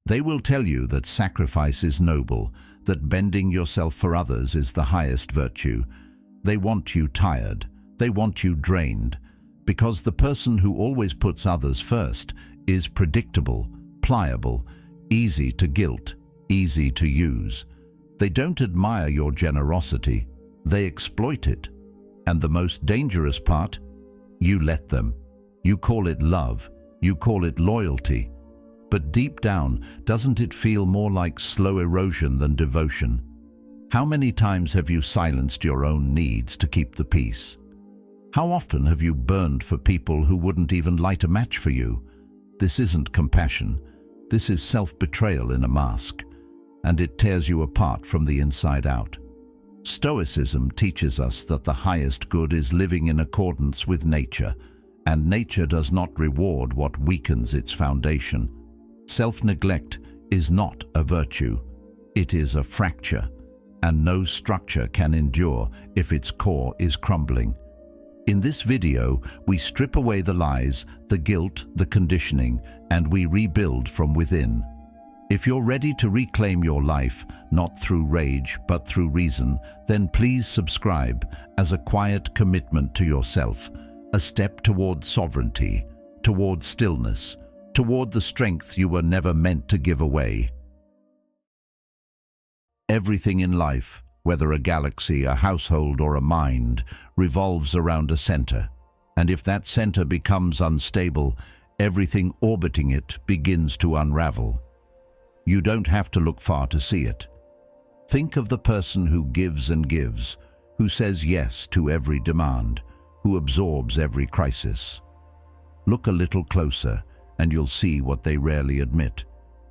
They will tell you that sacrifice is noble, that bending yourself for others is the highest virtue. They want you tired. They want you drained, because the person who always puts others first is predictable, pliable, easy to guilt, easy to use. They don't admire your generosity, they exploit it. And the most dangerous part, you let them. You call it love, you call it loyalty. But deep down, doesn't it feel more like slow erosion than devotion? How many times have you silenced your own needs to keep the peace? How often have you burned for people who wouldn't even light a match for you? This isn't compassion. This is self-betrayal in a mask, and it tears you apart from the inside out. Stoicism teaches us that the highest good is living in accordance with nature, and nature does not reward what weakens its foundation. Self-neglect is not a virtue. It is a fracture, and no structure can endure if its core is crumbling. In this video, we strip away the lies, the guilt, the conditioning, and we rebuild from within. If you're ready to reclaim your life, not through rage, but through reason, then please subscribe as a quiet commitment to yourself, a step toward sovereignty, toward stillness, toward the strength you were never meant to give away. Everything in life, whether a galaxy, a household, or a mind, revolves around a center. And if that center becomes unstable, everything orbiting it begins to unravel. You don't have to look far to see it. Think of the person who gives and gives, who says yes to every demand, who absorbs every crisis. Look a little closer, and you'll see what they rarely admit: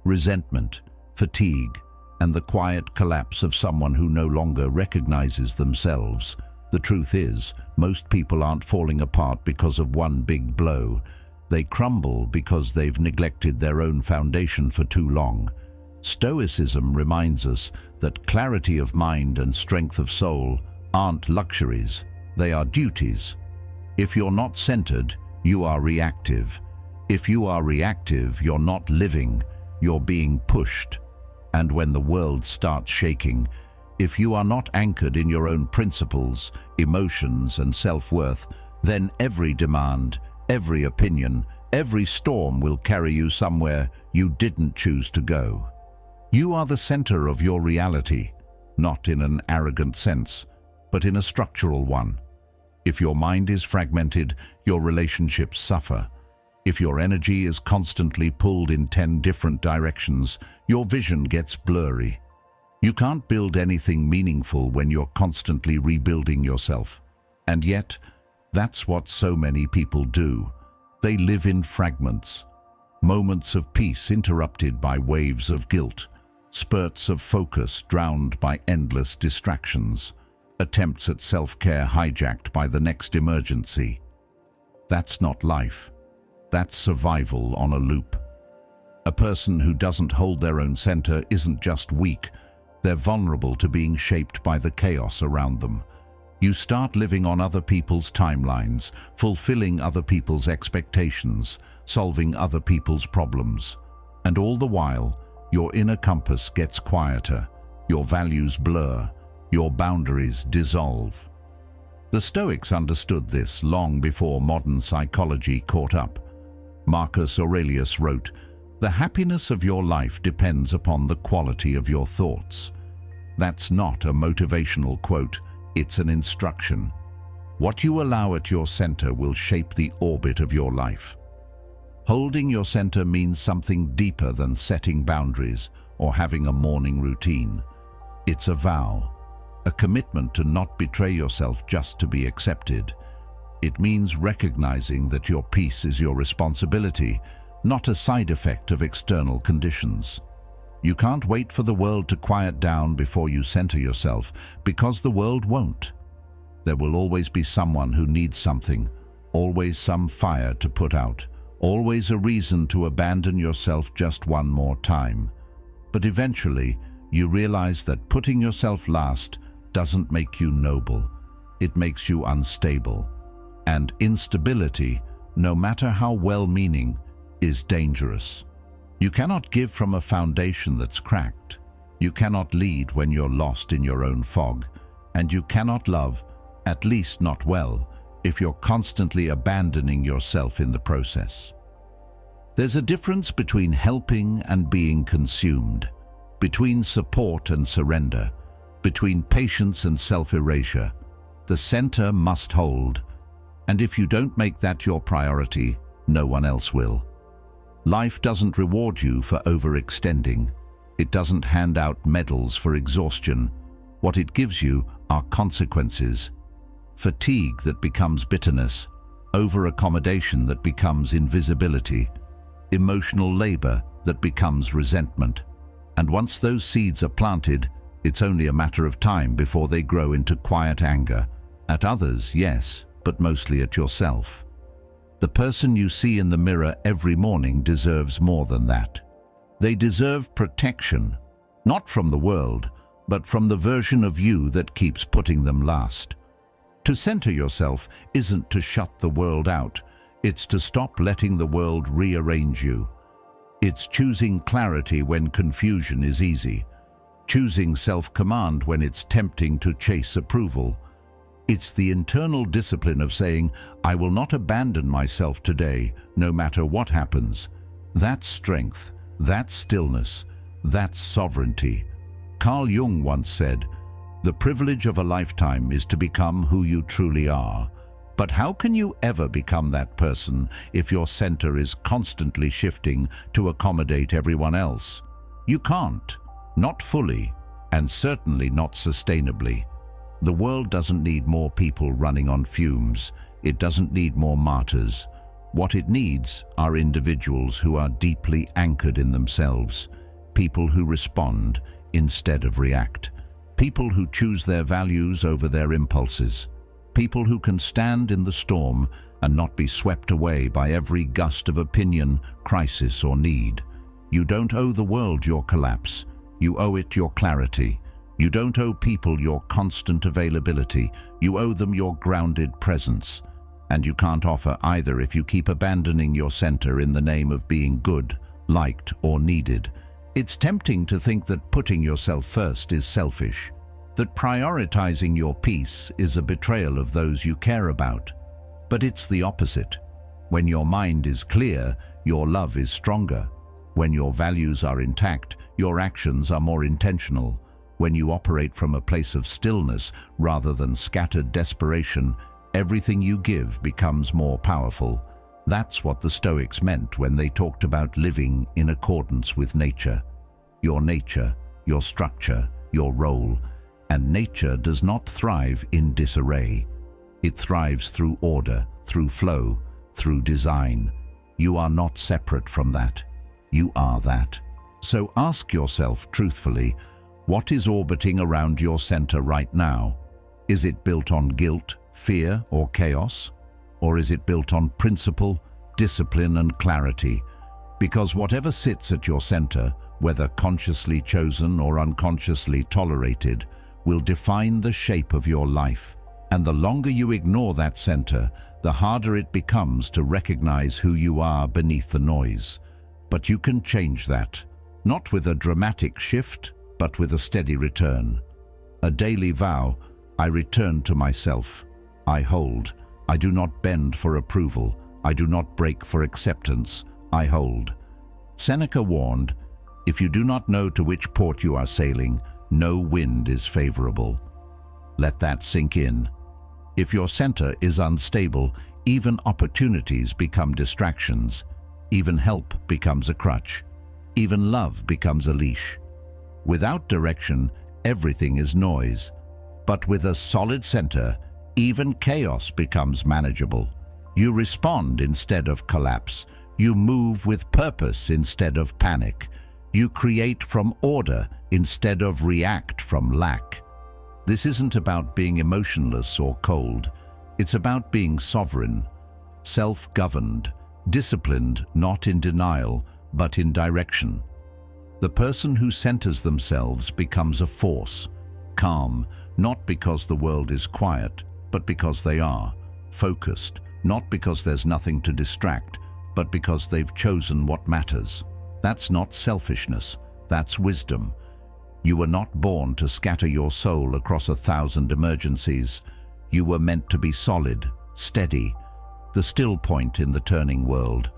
resentment, fatigue, and the quiet collapse of someone who no longer recognizes themselves. The truth is, most people aren't falling apart because of one big blow. They crumble because they've neglected their own foundation for too long. Stoicism reminds us that clarity of mind and strength of soul aren't luxuries, they are duties. If you're not centered, you are reactive. If you are reactive, you're not living, you're being pushed. And when the world starts shaking, if you are not anchored in your own principles, emotions, and self-worth, then every demand, every opinion, every storm will carry you somewhere you didn't choose to go. You are the center of your reality, not in an arrogant sense, but in a structural one. If your mind is fragmented, your relationships suffer. If your energy is constantly pulled in 10 different directions, your vision gets blurry. You can't build anything meaningful when you're constantly rebuilding yourself. And yet, that's what so many people do. They live in fragments. Moments of peace interrupted by waves of guilt. Spurts of focus drowned by endless distractions. Attempts at self-care hijacked by the next emergency. That's not life. That's survival on a loop. A person who doesn't hold their own center isn't just weak, they're vulnerable to being shaped by the chaos around them. You start living on other people's timelines, fulfilling other people's expectations, solving other people's problems. And all the while, your inner compass gets quieter, your values blur, your boundaries dissolve. The Stoics understood this long before modern psychology caught up. Marcus Aurelius wrote, "The happiness of your life depends upon the quality of your thoughts." That's not a motivational quote, it's an instruction. What you allow at your center will shape the orbit of your life. Holding your center means something deeper than setting boundaries or having a morning routine. It's a vow, a commitment to not betray yourself just to be accepted. It means recognizing that your peace is your responsibility, not a side effect of external conditions. You can't wait for the world to quiet down before you center yourself, because the world won't. There will always be someone who needs something, always some fire to put out, always a reason to abandon yourself just one more time. But eventually, you realize that putting yourself last doesn't make you noble. It makes you unstable. And instability, no matter how well-meaning, is dangerous. You cannot give from a foundation that's cracked. You cannot lead when you're lost in your own fog. And you cannot love, at least not well, if you're constantly abandoning yourself in the process. There's a difference between helping and being consumed, between support and surrender, between patience and self-erasure. The center must hold, and if you don't make that your priority, no one else will. Life doesn't reward you for overextending. It doesn't hand out medals for exhaustion. What it gives you are consequences. Fatigue that becomes bitterness, over-accommodation that becomes invisibility, emotional labor that becomes resentment. And once those seeds are planted, it's only a matter of time before they grow into quiet anger. At others, yes, but mostly at yourself. The person you see in the mirror every morning deserves more than that. They deserve protection, not from the world, but from the version of you that keeps putting them last. To center yourself isn't to shut the world out. It's to stop letting the world rearrange you. It's choosing clarity when confusion is easy. Choosing self-command when it's tempting to chase approval. It's the internal discipline of saying, I will not abandon myself today, no matter what happens. That's strength, that's stillness, that's sovereignty. Carl Jung once said, the privilege of a lifetime is to become who you truly are. But how can you ever become that person if your center is constantly shifting to accommodate everyone else? You can't, not fully, and certainly not sustainably. The world doesn't need more people running on fumes. It doesn't need more martyrs. What it needs are individuals who are deeply anchored in themselves, people who respond instead of react, people who choose their values over their impulses, people who can stand in the storm and not be swept away by every gust of opinion, crisis, or need. You don't owe the world your collapse. You owe it your clarity. You don't owe people your constant availability. You owe them your grounded presence. And you can't offer either if you keep abandoning your center in the name of being good, liked, or needed. It's tempting to think that putting yourself first is selfish, that prioritizing your peace is a betrayal of those you care about. But it's the opposite. When your mind is clear, your love is stronger. When your values are intact, your actions are more intentional. When you operate from a place of stillness rather than scattered desperation, everything you give becomes more powerful. That's what the Stoics meant when they talked about living in accordance with nature. Your nature, your structure, your role. And nature does not thrive in disarray. It thrives through order, through flow, through design. You are not separate from that. You are that. So ask yourself truthfully, what is orbiting around your center right now? Is it built on guilt, fear, or chaos? Or is it built on principle, discipline, and clarity? Because whatever sits at your center, whether consciously chosen or unconsciously tolerated, will define the shape of your life. And the longer you ignore that center, the harder it becomes to recognize who you are beneath the noise. But you can change that, not with a dramatic shift, but with a steady return. A daily vow, I return to myself. I hold. I do not bend for approval. I do not break for acceptance. I hold. Seneca warned, if you do not know to which port you are sailing, no wind is favorable. Let that sink in. If your center is unstable, even opportunities become distractions. Even help becomes a crutch. Even love becomes a leash. Without direction, everything is noise. But with a solid center, even chaos becomes manageable. You respond instead of collapse. You move with purpose instead of panic. You create from order instead of react from lack. This isn't about being emotionless or cold. It's about being sovereign, self-governed, disciplined, not in denial, but in direction. The person who centers themselves becomes a force, calm, not because the world is quiet, but because they are, focused, not because there's nothing to distract, but because they've chosen what matters. That's not selfishness, that's wisdom. You were not born to scatter your soul across 1,000 emergencies. You were meant to be solid, steady, the still point in the turning world,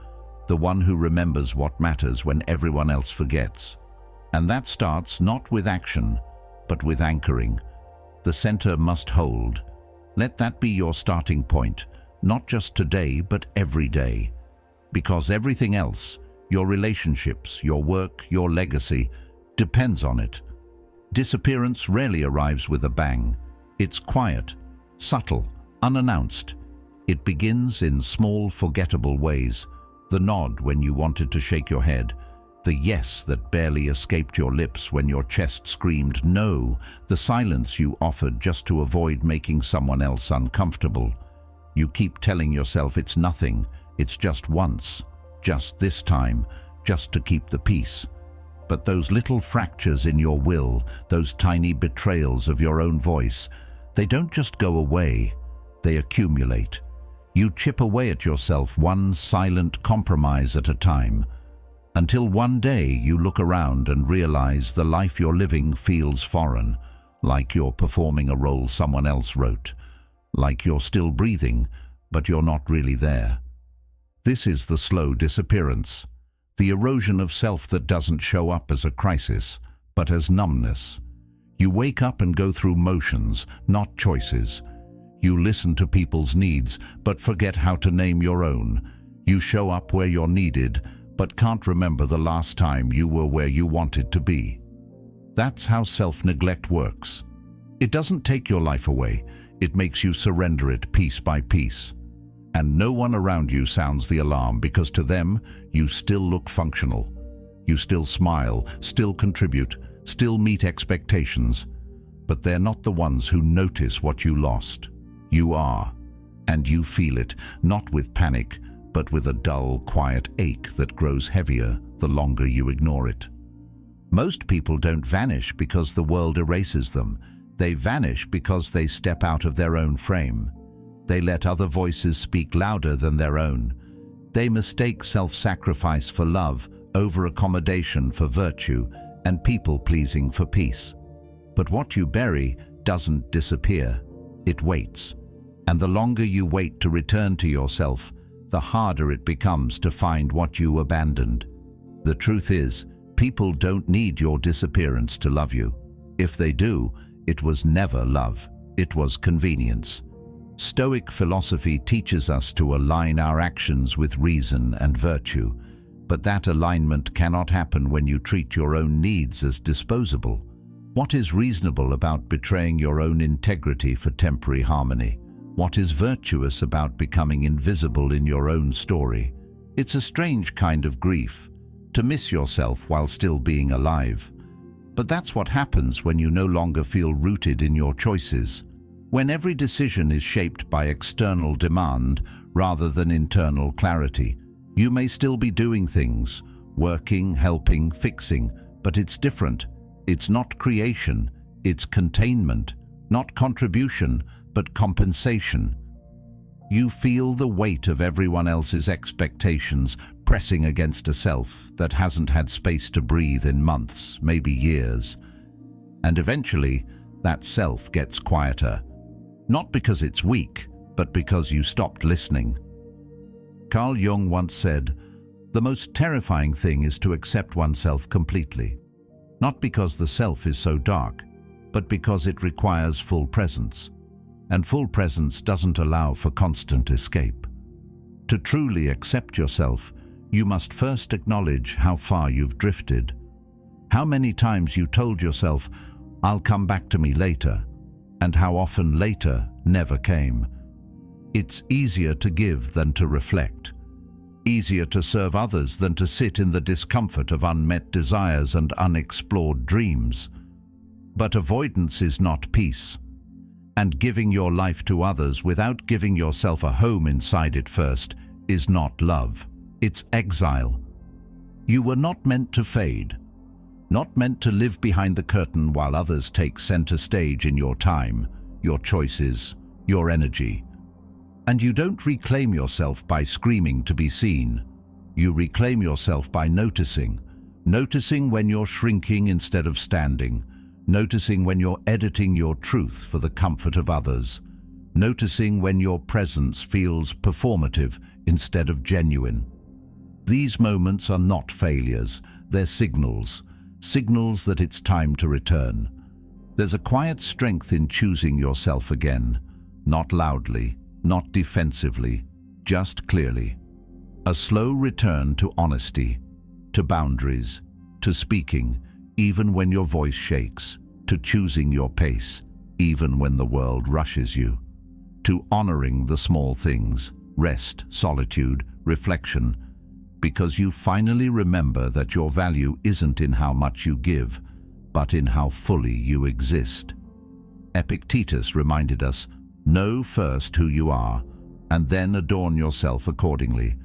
the one who remembers what matters when everyone else forgets. And that starts not with action, but with anchoring. The center must hold. Let that be your starting point, not just today, but every day. Because everything else, your relationships, your work, your legacy, depends on it. Disappearance rarely arrives with a bang. It's quiet, subtle, unannounced. It begins in small, forgettable ways. The nod when you wanted to shake your head. The yes that barely escaped your lips when your chest screamed no. The silence you offered just to avoid making someone else uncomfortable. You keep telling yourself it's nothing, it's just once, just this time, just to keep the peace. But those little fractures in your will, those tiny betrayals of your own voice, they don't just go away, they accumulate. You chip away at yourself one silent compromise at a time, until one day you look around and realize the life you're living feels foreign, like you're performing a role someone else wrote, like you're still breathing, but you're not really there. This is the slow disappearance. The erosion of self that doesn't show up as a crisis, but as numbness. You wake up and go through motions, not choices. You listen to people's needs, but forget how to name your own. You show up where you're needed, but can't remember the last time you were where you wanted to be. That's how self-neglect works. It doesn't take your life away, it makes you surrender it piece by piece. And no one around you sounds the alarm because to them, you still look functional. You still smile, still contribute, still meet expectations. But they're not the ones who notice what you lost. You are. And you feel it, not with panic, but with a dull, quiet ache that grows heavier the longer you ignore it. Most people don't vanish because the world erases them. They vanish because they step out of their own frame. They let other voices speak louder than their own. They mistake self-sacrifice for love, over-accommodation for virtue, and people-pleasing for peace. But what you bury doesn't disappear. It waits. And the longer you wait to return to yourself, the harder it becomes to find what you abandoned. The truth is, people don't need your disappearance to love you. If they do, it was never love. It was convenience. Stoic philosophy teaches us to align our actions with reason and virtue, but that alignment cannot happen when you treat your own needs as disposable. What is reasonable about betraying your own integrity for temporary harmony? What is virtuous about becoming invisible in your own story? It's a strange kind of grief, to miss yourself while still being alive. But that's what happens when you no longer feel rooted in your choices. When every decision is shaped by external demand rather than internal clarity, you may still be doing things, working, helping, fixing, but it's different. It's not creation, it's containment, not contribution, but compensation. You feel the weight of everyone else's expectations pressing against a self that hasn't had space to breathe in months, maybe years. And eventually, that self gets quieter. Not because it's weak, but because you stopped listening. Carl Jung once said, "The most terrifying thing is to accept oneself completely. Not because the self is so dark, but because it requires full presence. And full presence doesn't allow for constant escape. To truly accept yourself, you must first acknowledge how far you've drifted. How many times you told yourself, 'I'll come back to me later,' and how often later never came. It's easier to give than to reflect. Easier to serve others than to sit in the discomfort of unmet desires and unexplored dreams. But avoidance is not peace. And giving your life to others without giving yourself a home inside it first is not love. It's exile. You were not meant to fade. Not meant to live behind the curtain while others take center stage in your time, your choices, your energy. And you don't reclaim yourself by screaming to be seen. You reclaim yourself by noticing, Noticing when you're shrinking instead of standing. Noticing when you're editing your truth for the comfort of others. Noticing when your presence feels performative instead of genuine. These moments are not failures, they're signals. Signals that it's time to return. There's a quiet strength in choosing yourself again. Not loudly, not defensively, just clearly. A slow return to honesty, to boundaries, to speaking, even when your voice shakes, to choosing your pace, even when the world rushes you, to honoring the small things, rest, solitude, reflection, because you finally remember that your value isn't in how much you give, but in how fully you exist. Epictetus reminded us, know first who you are, and then adorn yourself accordingly.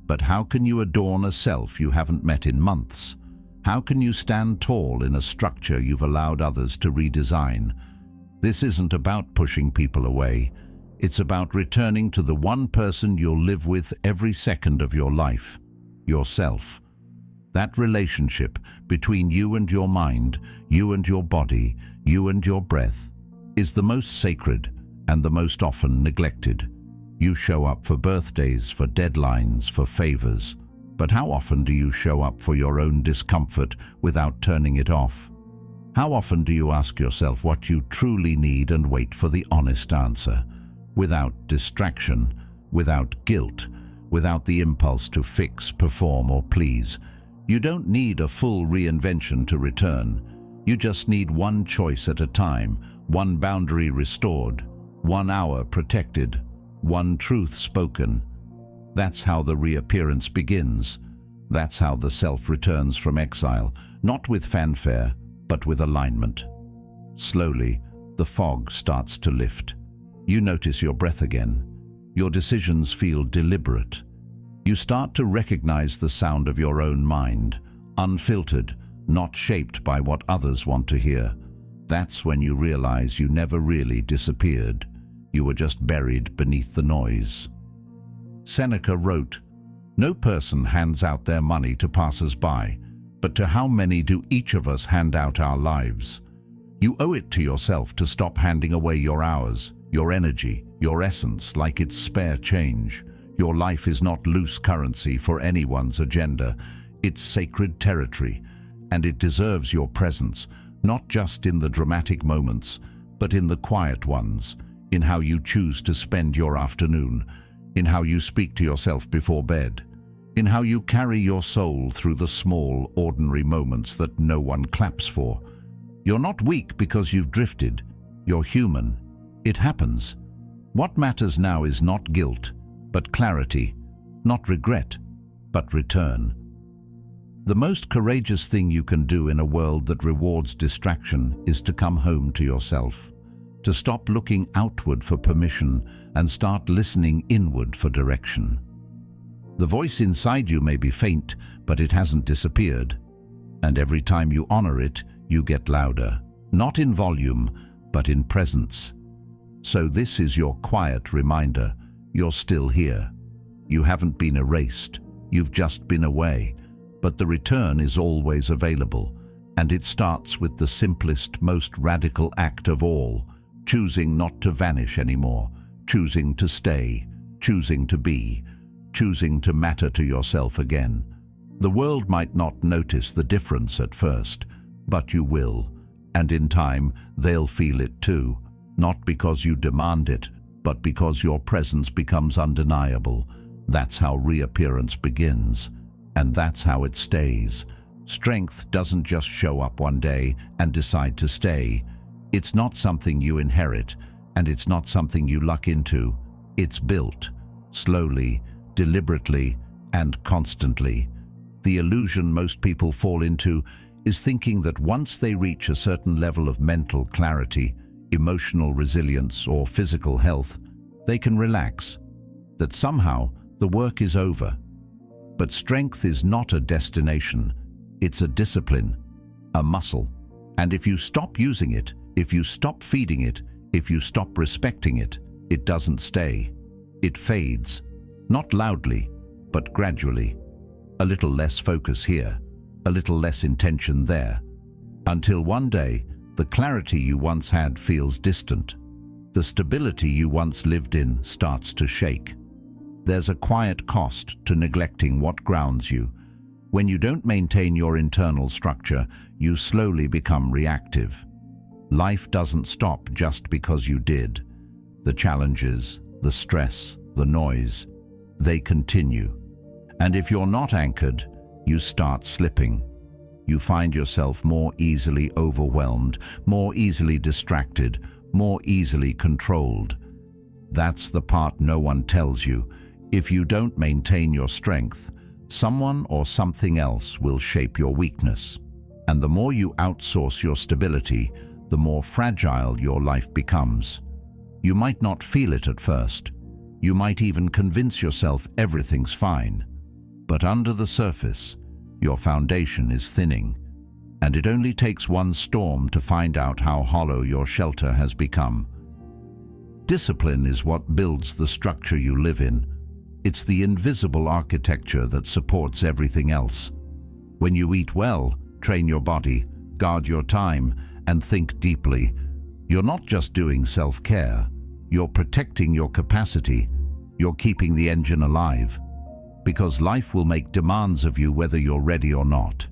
But how can you adorn a self you haven't met in months? How can you stand tall in a structure you've allowed others to redesign? This isn't about pushing people away. It's about returning to the one person you'll live with every second of your life, yourself. That relationship between you and your mind, you and your body, you and your breath, is the most sacred and the most often neglected. You show up for birthdays, for deadlines, for favors. But how often do you show up for your own discomfort without turning it off? How often do you ask yourself what you truly need and wait for the honest answer? Without distraction, without guilt, without the impulse to fix, perform, or please. You don't need a full reinvention to return. You just need one choice at a time, one boundary restored, 1 hour protected, one truth spoken. That's how the reappearance begins. That's how the self returns from exile, not with fanfare, but with alignment. Slowly, the fog starts to lift. You notice your breath again. Your decisions feel deliberate. You start to recognize the sound of your own mind, unfiltered, not shaped by what others want to hear. That's when you realize you never really disappeared. You were just buried beneath the noise. Seneca wrote, "No person hands out their money to passers-by, but to how many do each of us hand out our lives? You owe it to yourself to stop handing away your hours, your energy, your essence like it's spare change. Your life is not loose currency for anyone's agenda. It's sacred territory, and it deserves your presence, not just in the dramatic moments, but in the quiet ones, in how you choose to spend your afternoon, in how you speak to yourself before bed, in how you carry your soul through the small, ordinary moments that no one claps for. You're not weak because you've drifted. You're human. It happens. What matters now is not guilt, but clarity, not regret, but return. The most courageous thing you can do in a world that rewards distraction is to come home to yourself, to stop looking outward for permission and start listening inward for direction. The voice inside you may be faint, but it hasn't disappeared. And every time you honor it, you get louder, not in volume, but in presence. So this is your quiet reminder. You're still here. You haven't been erased. You've just been away. But the return is always available, and it starts with the simplest, most radical act of all, choosing not to vanish anymore, choosing to stay, choosing to be, choosing to matter to yourself again. The world might not notice the difference at first, but you will, and in time they'll feel it too, not because you demand it, but because your presence becomes undeniable. That's how reappearance begins, and that's how it stays. Strength doesn't just show up one day and decide to stay. It's not something you inherit, and it's not something you luck into. It's built, slowly, deliberately, and constantly. The illusion most people fall into is thinking that once they reach a certain level of mental clarity, emotional resilience, or physical health, they can relax, that somehow the work is over. But strength is not a destination, it's a discipline, a muscle. And if you stop using it, if you stop feeding it, if you stop respecting it, it doesn't stay. It fades, not loudly, but gradually. A little less focus here, a little less intention there. Until one day, the clarity you once had feels distant. The stability you once lived in starts to shake. There's a quiet cost to neglecting what grounds you. When you don't maintain your internal structure, you slowly become reactive. Life doesn't stop just because you did. The challenges, the stress, the noise, they continue. And if you're not anchored, you start slipping. You find yourself more easily overwhelmed, more easily distracted, more easily controlled. That's the part no one tells you. If you don't maintain your strength, someone or something else will shape your weakness. And the more you outsource your stability, the more fragile your life becomes. You might not feel it at first. You might even convince yourself everything's fine. But under the surface, your foundation is thinning. And it only takes one storm to find out how hollow your shelter has become. Discipline is what builds the structure you live in. It's the invisible architecture that supports everything else. When you eat well, train your body, guard your time, and think deeply, you're not just doing self-care. You're protecting your capacity. You're keeping the engine alive. Because life will make demands of you whether you're ready or not.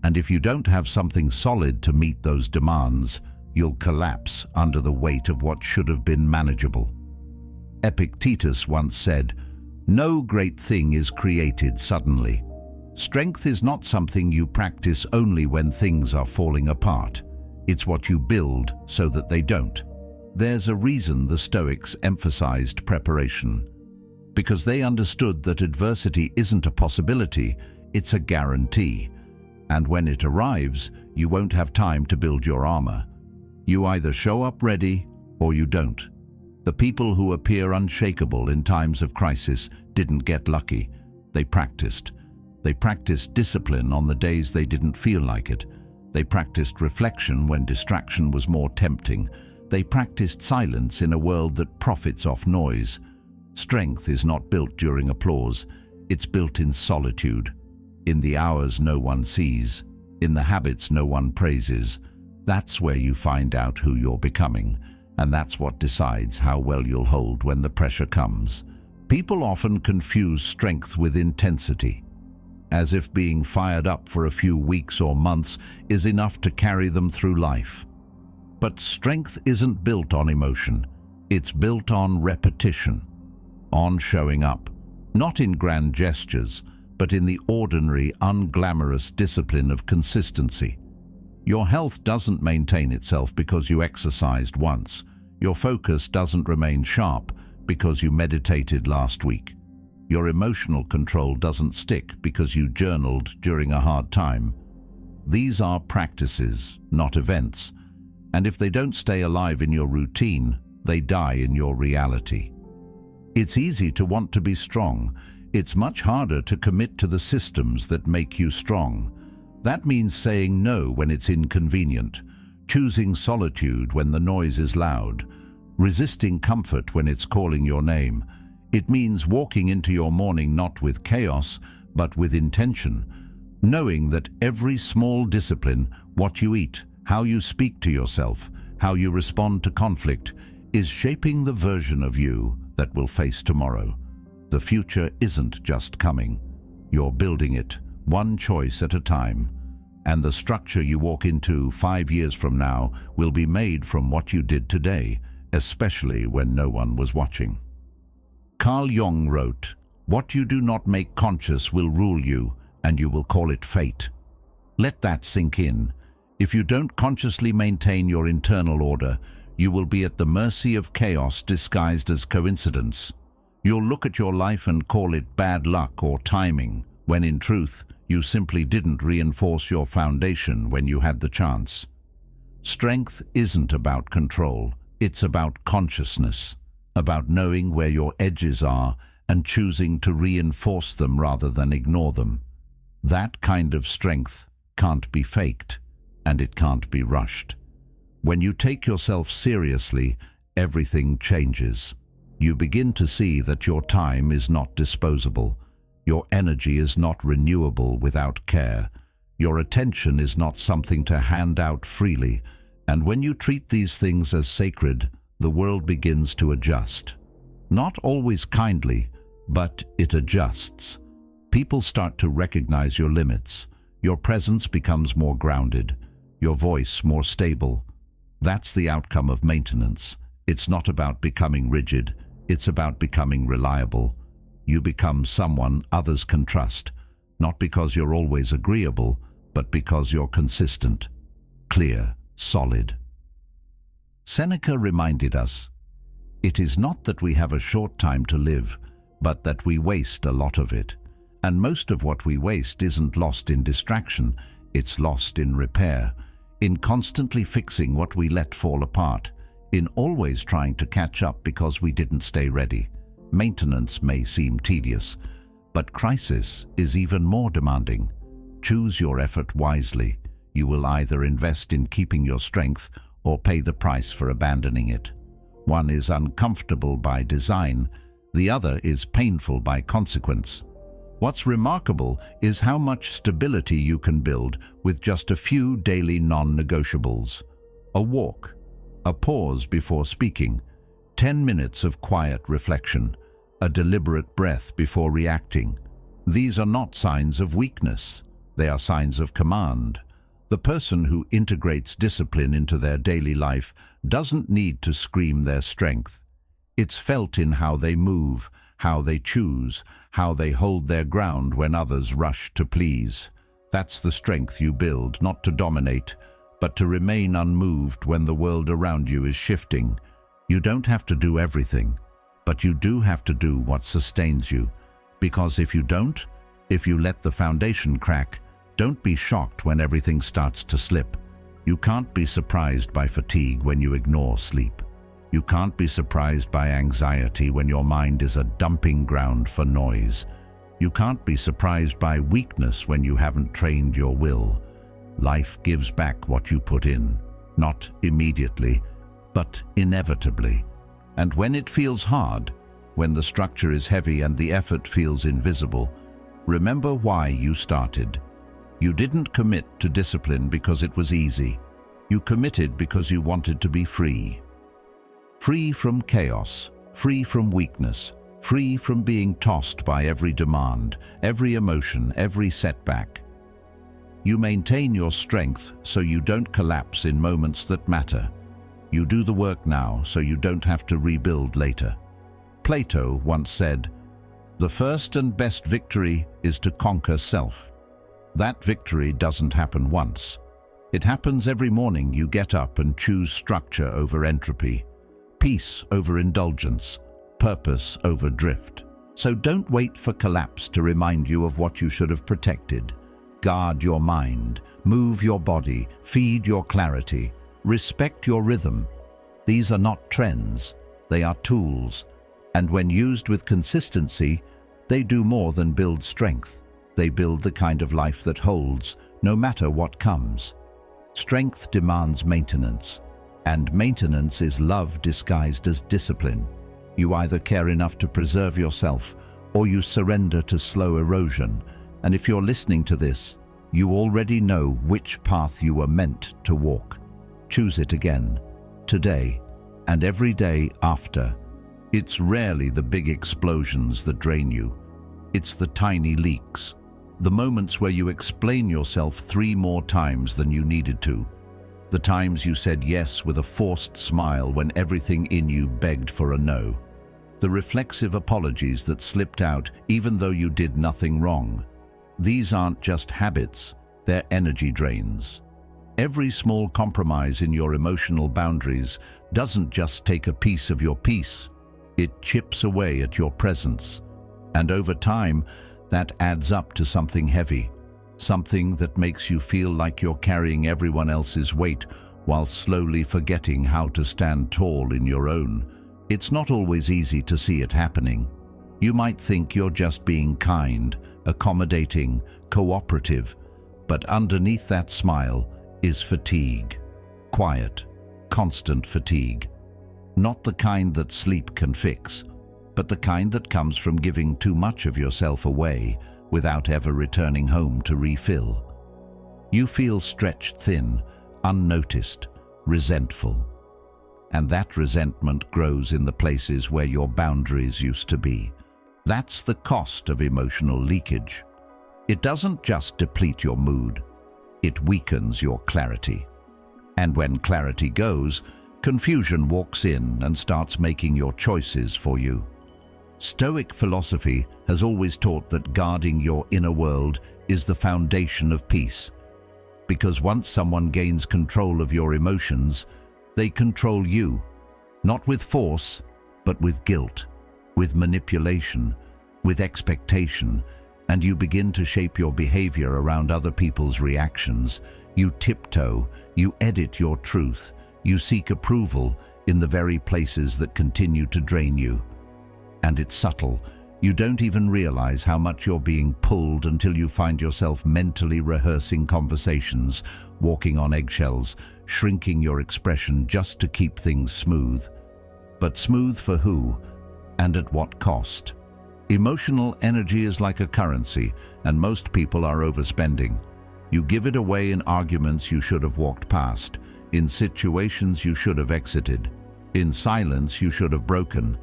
And if you don't have something solid to meet those demands, you'll collapse under the weight of what should have been manageable. Epictetus once said, "No great thing is created suddenly. Strength is not something you practice only when things are falling apart. It's what you build so that they don't." There's a reason the Stoics emphasized preparation. Because they understood that adversity isn't a possibility, it's a guarantee. And when it arrives, you won't have time to build your armor. You either show up ready or you don't. The people who appear unshakable in times of crisis didn't get lucky. They practiced. They practiced discipline on the days they didn't feel like it. They practiced reflection when distraction was more tempting. They practiced silence in a world that profits off noise. Strength is not built during applause. It's built in solitude, in the hours no one sees, in the habits no one praises. That's where you find out who you're becoming, and that's what decides how well you'll hold when the pressure comes. People often confuse strength with intensity, as if being fired up for a few weeks or months is enough to carry them through life. But strength isn't built on emotion. It's built on repetition, on showing up, not in grand gestures, but in the ordinary, unglamorous discipline of consistency. Your health doesn't maintain itself because you exercised once. Your focus doesn't remain sharp because you meditated last week. Your emotional control doesn't stick because you journaled during a hard time. These are practices, not events. And if they don't stay alive in your routine, they die in your reality. It's easy to want to be strong. It's much harder to commit to the systems that make you strong. That means saying no when it's inconvenient, choosing solitude when the noise is loud, resisting comfort when it's calling your name. It means walking into your morning not with chaos, but with intention, knowing that every small discipline, what you eat, how you speak to yourself, how you respond to conflict, is shaping the version of you that will face tomorrow. The future isn't just coming. You're building it, one choice at a time. And the structure you walk into 5 years from now will be made from what you did today, especially when no one was watching. Carl Jung wrote, "What you do not make conscious will rule you, and you will call it fate." Let that sink in. If you don't consciously maintain your internal order, you will be at the mercy of chaos disguised as coincidence. You'll look at your life and call it bad luck or timing, when in truth, you simply didn't reinforce your foundation when you had the chance. Strength isn't about control, it's about consciousness, about knowing where your edges are and choosing to reinforce them rather than ignore them. That kind of strength can't be faked, and it can't be rushed. When you take yourself seriously, everything changes. You begin to see that your time is not disposable. Your energy is not renewable without care. Your attention is not something to hand out freely, and when you treat these things as sacred, the world begins to adjust. Not always kindly, but it adjusts. People start to recognize your limits. Your presence becomes more grounded, your voice more stable. That's the outcome of maintenance. It's not about becoming rigid, it's about becoming reliable. You become someone others can trust, not because you're always agreeable, but because you're consistent, clear, solid. Seneca reminded us, "It is not that we have a short time to live, but that we waste a lot of it. And most of what we waste isn't lost in distraction, it's lost in repair, in constantly fixing what we let fall apart, in always trying to catch up because we didn't stay ready. Maintenance may seem tedious, but crisis is even more demanding. Choose your effort wisely. You will either invest in keeping your strength or pay the price for abandoning it. One is uncomfortable by design, the other is painful by consequence. What's remarkable is how much stability you can build with just a few daily non-negotiables. A walk, a pause before speaking, 10 minutes of quiet reflection, a deliberate breath before reacting. These are not signs of weakness, they are signs of command. The person who integrates discipline into their daily life doesn't need to scream their strength. It's felt in how they move, how they choose, how they hold their ground when others rush to please. That's the strength you build, not to dominate, but to remain unmoved when the world around you is shifting. You don't have to do everything, but you do have to do what sustains you. Because if you don't, if you let the foundation crack, don't be shocked when everything starts to slip. You can't be surprised by fatigue when you ignore sleep. You can't be surprised by anxiety when your mind is a dumping ground for noise. You can't be surprised by weakness when you haven't trained your will. Life gives back what you put in, not immediately, but inevitably. And when it feels hard, when the structure is heavy and the effort feels invisible, remember why you started. You didn't commit to discipline because it was easy. You committed because you wanted to be free. Free from chaos, free from weakness, free from being tossed by every demand, every emotion, every setback. You maintain your strength so you don't collapse in moments that matter. You do the work now so you don't have to rebuild later. Plato once said, "The first and best victory is to conquer self." That victory doesn't happen once. It happens every morning you get up and choose structure over entropy, peace over indulgence, purpose over drift. So don't wait for collapse to remind you of what you should have protected. Guard your mind, move your body, feed your clarity, respect your rhythm. These are not trends, they are tools. And when used with consistency, they do more than build strength. They build the kind of life that holds, no matter what comes. Strength demands maintenance, and maintenance is love disguised as discipline. You either care enough to preserve yourself, or you surrender to slow erosion. And if you're listening to this, you already know which path you were meant to walk. Choose it again, today, and every day after. It's rarely the big explosions that drain you. It's the tiny leaks, the moments where you explain yourself 3 more times than you needed to. The times you said yes with a forced smile when everything in you begged for a no. The reflexive apologies that slipped out even though you did nothing wrong. These aren't just habits, they're energy drains. Every small compromise in your emotional boundaries doesn't just take a piece of your peace, it chips away at your presence. And over time, that adds up to something heavy, something that makes you feel like you're carrying everyone else's weight while slowly forgetting how to stand tall in your own. It's not always easy to see it happening. You might think you're just being kind, accommodating, cooperative, but underneath that smile is fatigue. Quiet, constant fatigue. Not the kind that sleep can fix, but the kind that comes from giving too much of yourself away without ever returning home to refill. You feel stretched thin, unnoticed, resentful. And that resentment grows in the places where your boundaries used to be. That's the cost of emotional leakage. It doesn't just deplete your mood, it weakens your clarity. And when clarity goes, confusion walks in and starts making your choices for you. Stoic philosophy has always taught that guarding your inner world is the foundation of peace. Because once someone gains control of your emotions, they control you, not with force, but with guilt, with manipulation, with expectation, and you begin to shape your behavior around other people's reactions. You tiptoe, you edit your truth, you seek approval in the very places that continue to drain you. And it's subtle. You don't even realize how much you're being pulled until you find yourself mentally rehearsing conversations, walking on eggshells, shrinking your expression just to keep things smooth. But smooth for who? And at what cost? Emotional energy is like a currency, and most people are overspending. You give it away in arguments you should have walked past, in situations you should have exited, in silence you should have broken.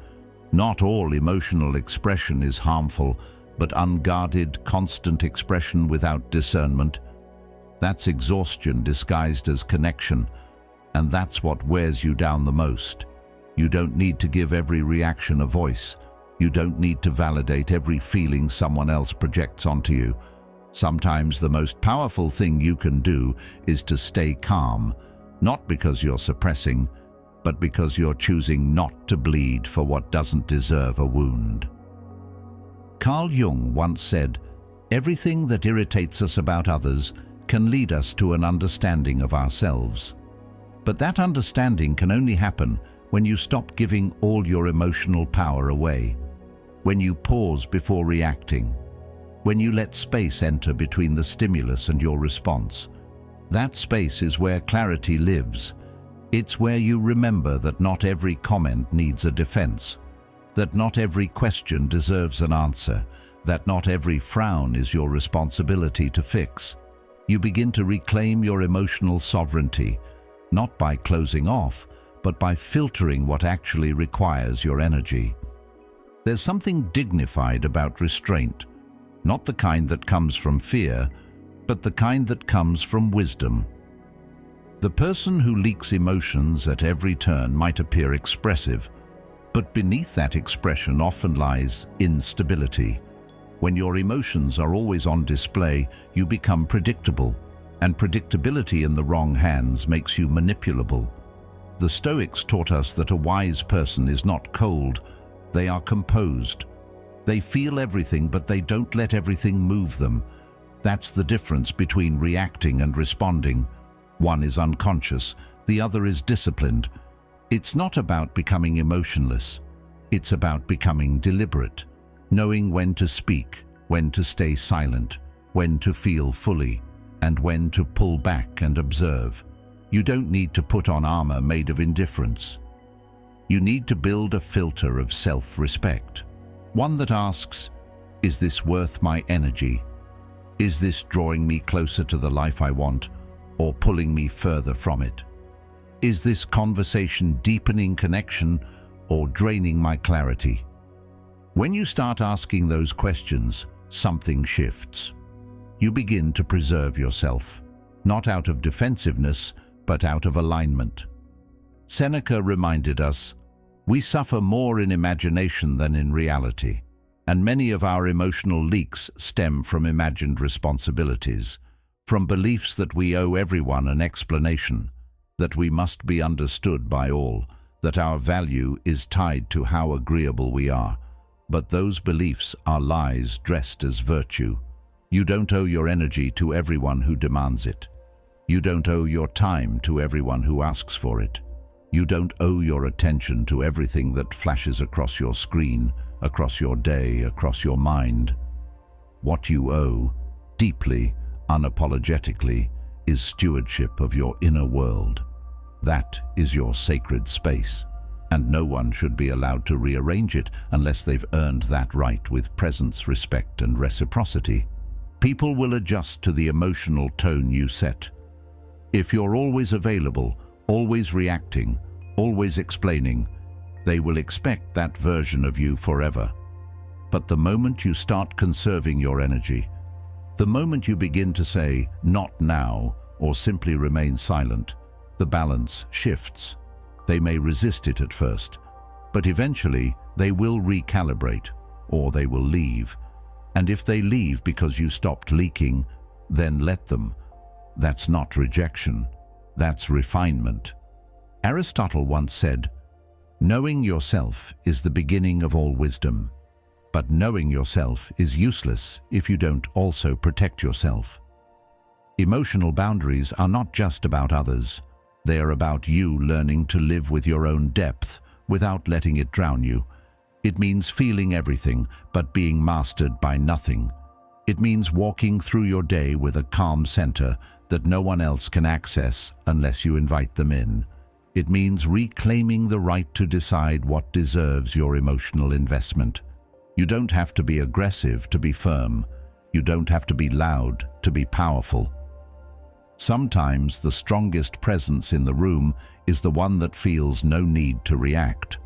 Not all emotional expression is harmful, but unguarded, constant expression without discernment, that's exhaustion disguised as connection, and that's what wears you down the most. You don't need to give every reaction a voice. You don't need to validate every feeling someone else projects onto you. Sometimes the most powerful thing you can do is to stay calm, not because you're suppressing, but because you're choosing not to bleed for what doesn't deserve a wound. Carl Jung once said, "Everything that irritates us about others can lead us to an understanding of ourselves." But that understanding can only happen when you stop giving all your emotional power away, when you pause before reacting, when you let space enter between the stimulus and your response. That space is where clarity lives. It's where you remember that not every comment needs a defense, that not every question deserves an answer, that not every frown is your responsibility to fix. You begin to reclaim your emotional sovereignty, not by closing off, but by filtering what actually requires your energy. There's something dignified about restraint, not the kind that comes from fear, but the kind that comes from wisdom. The person who leaks emotions at every turn might appear expressive, but beneath that expression often lies instability. When your emotions are always on display, you become predictable, and predictability in the wrong hands makes you manipulable. The Stoics taught us that a wise person is not cold, they are composed. They feel everything, but they don't let everything move them. That's the difference between reacting and responding. One is unconscious, the other is disciplined. It's not about becoming emotionless. It's about becoming deliberate, knowing when to speak, when to stay silent, when to feel fully, and when to pull back and observe. You don't need to put on armor made of indifference. You need to build a filter of self-respect. One that asks, is this worth my energy? Is this drawing me closer to the life I want, or pulling me further from it? Is this conversation deepening connection or draining my clarity? When you start asking those questions, something shifts. You begin to preserve yourself, not out of defensiveness, but out of alignment. Seneca reminded us, we suffer more in imagination than in reality, and many of our emotional leaks stem from imagined responsibilities, from beliefs that we owe everyone an explanation, that we must be understood by all, that our value is tied to how agreeable we are. But those beliefs are lies dressed as virtue. You don't owe your energy to everyone who demands it. You don't owe your time to everyone who asks for it. You don't owe your attention to everything that flashes across your screen, across your day, across your mind. What you owe, deeply, unapologetically, is stewardship of your inner world. That is your sacred space, and no one should be allowed to rearrange it unless they've earned that right with presence, respect, and reciprocity. People will adjust to the emotional tone you set. If you're always available, always reacting, always explaining, they will expect that version of you forever. But the moment you start conserving your energy, the moment you begin to say, "not now," or simply remain silent, the balance shifts. They may resist it at first, but eventually they will recalibrate, or they will leave. And if they leave because you stopped leaking, then let them. That's not rejection, that's refinement. Aristotle once said, "Knowing yourself is the beginning of all wisdom, but knowing yourself is useless if you don't also protect yourself." Emotional boundaries are not just about others. They are about you learning to live with your own depth without letting it drown you. It means feeling everything but being mastered by nothing. It means walking through your day with a calm center that no one else can access unless you invite them in. It means reclaiming the right to decide what deserves your emotional investment. You don't have to be aggressive to be firm. You don't have to be loud to be powerful. Sometimes the strongest presence in the room is the one that feels no need to react,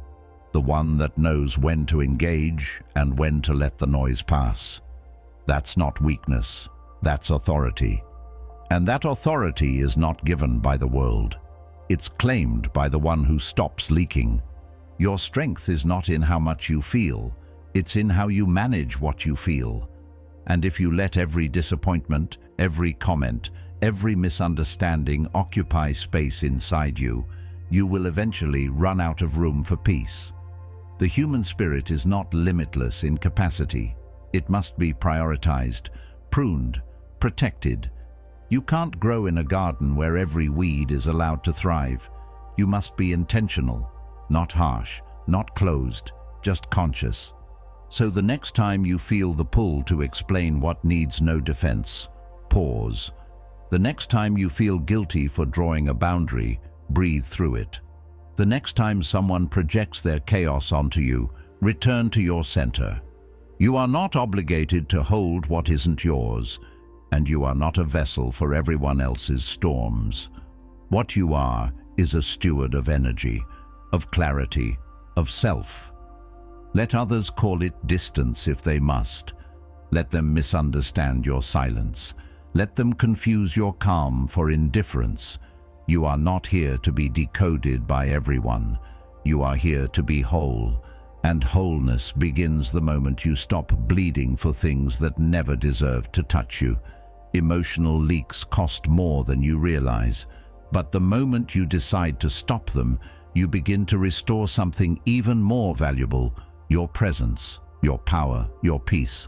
the one that knows when to engage and when to let the noise pass. That's not weakness, that's authority. And that authority is not given by the world. It's claimed by the one who stops leaking. Your strength is not in how much you feel, it's in how you manage what you feel. And if you let every disappointment, every comment, every misunderstanding occupy space inside you, you will eventually run out of room for peace. The human spirit is not limitless in capacity. It must be prioritized, pruned, protected. You can't grow in a garden where every weed is allowed to thrive. You must be intentional, not harsh, not closed, just conscious. So the next time you feel the pull to explain what needs no defense, pause. The next time you feel guilty for drawing a boundary, breathe through it. The next time someone projects their chaos onto you, return to your center. You are not obligated to hold what isn't yours, and you are not a vessel for everyone else's storms. What you are is a steward of energy, of clarity, of self. Let others call it distance if they must. Let them misunderstand your silence. Let them confuse your calm for indifference. You are not here to be decoded by everyone. You are here to be whole, and wholeness begins the moment you stop bleeding for things that never deserved to touch you. Emotional leaks cost more than you realize, but the moment you decide to stop them, you begin to restore something even more valuable: your presence, your power, your peace.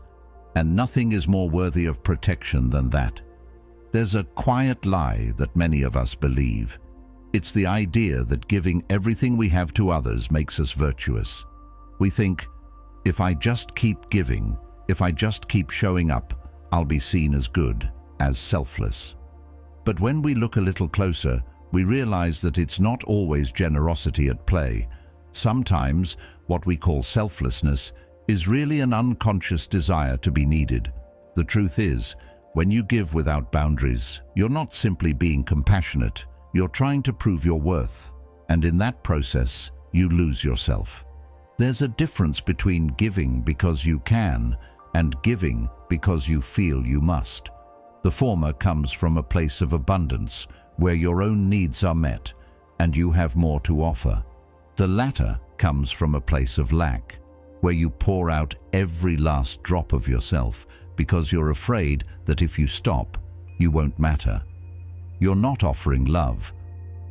And nothing is more worthy of protection than that. There's a quiet lie that many of us believe. It's the idea that giving everything we have to others makes us virtuous. We think, if I just keep giving, if I just keep showing up, I'll be seen as good, as selfless. But when we look a little closer, we realize that it's not always generosity at play. Sometimes what we call selflessness is really an unconscious desire to be needed. The truth is, when you give without boundaries, you're not simply being compassionate, you're trying to prove your worth. And in that process, you lose yourself. There's a difference between giving because you can and giving because you feel you must. The former comes from a place of abundance, where your own needs are met and you have more to offer. The latter comes from a place of lack, where you pour out every last drop of yourself because you're afraid that if you stop, you won't matter. You're not offering love.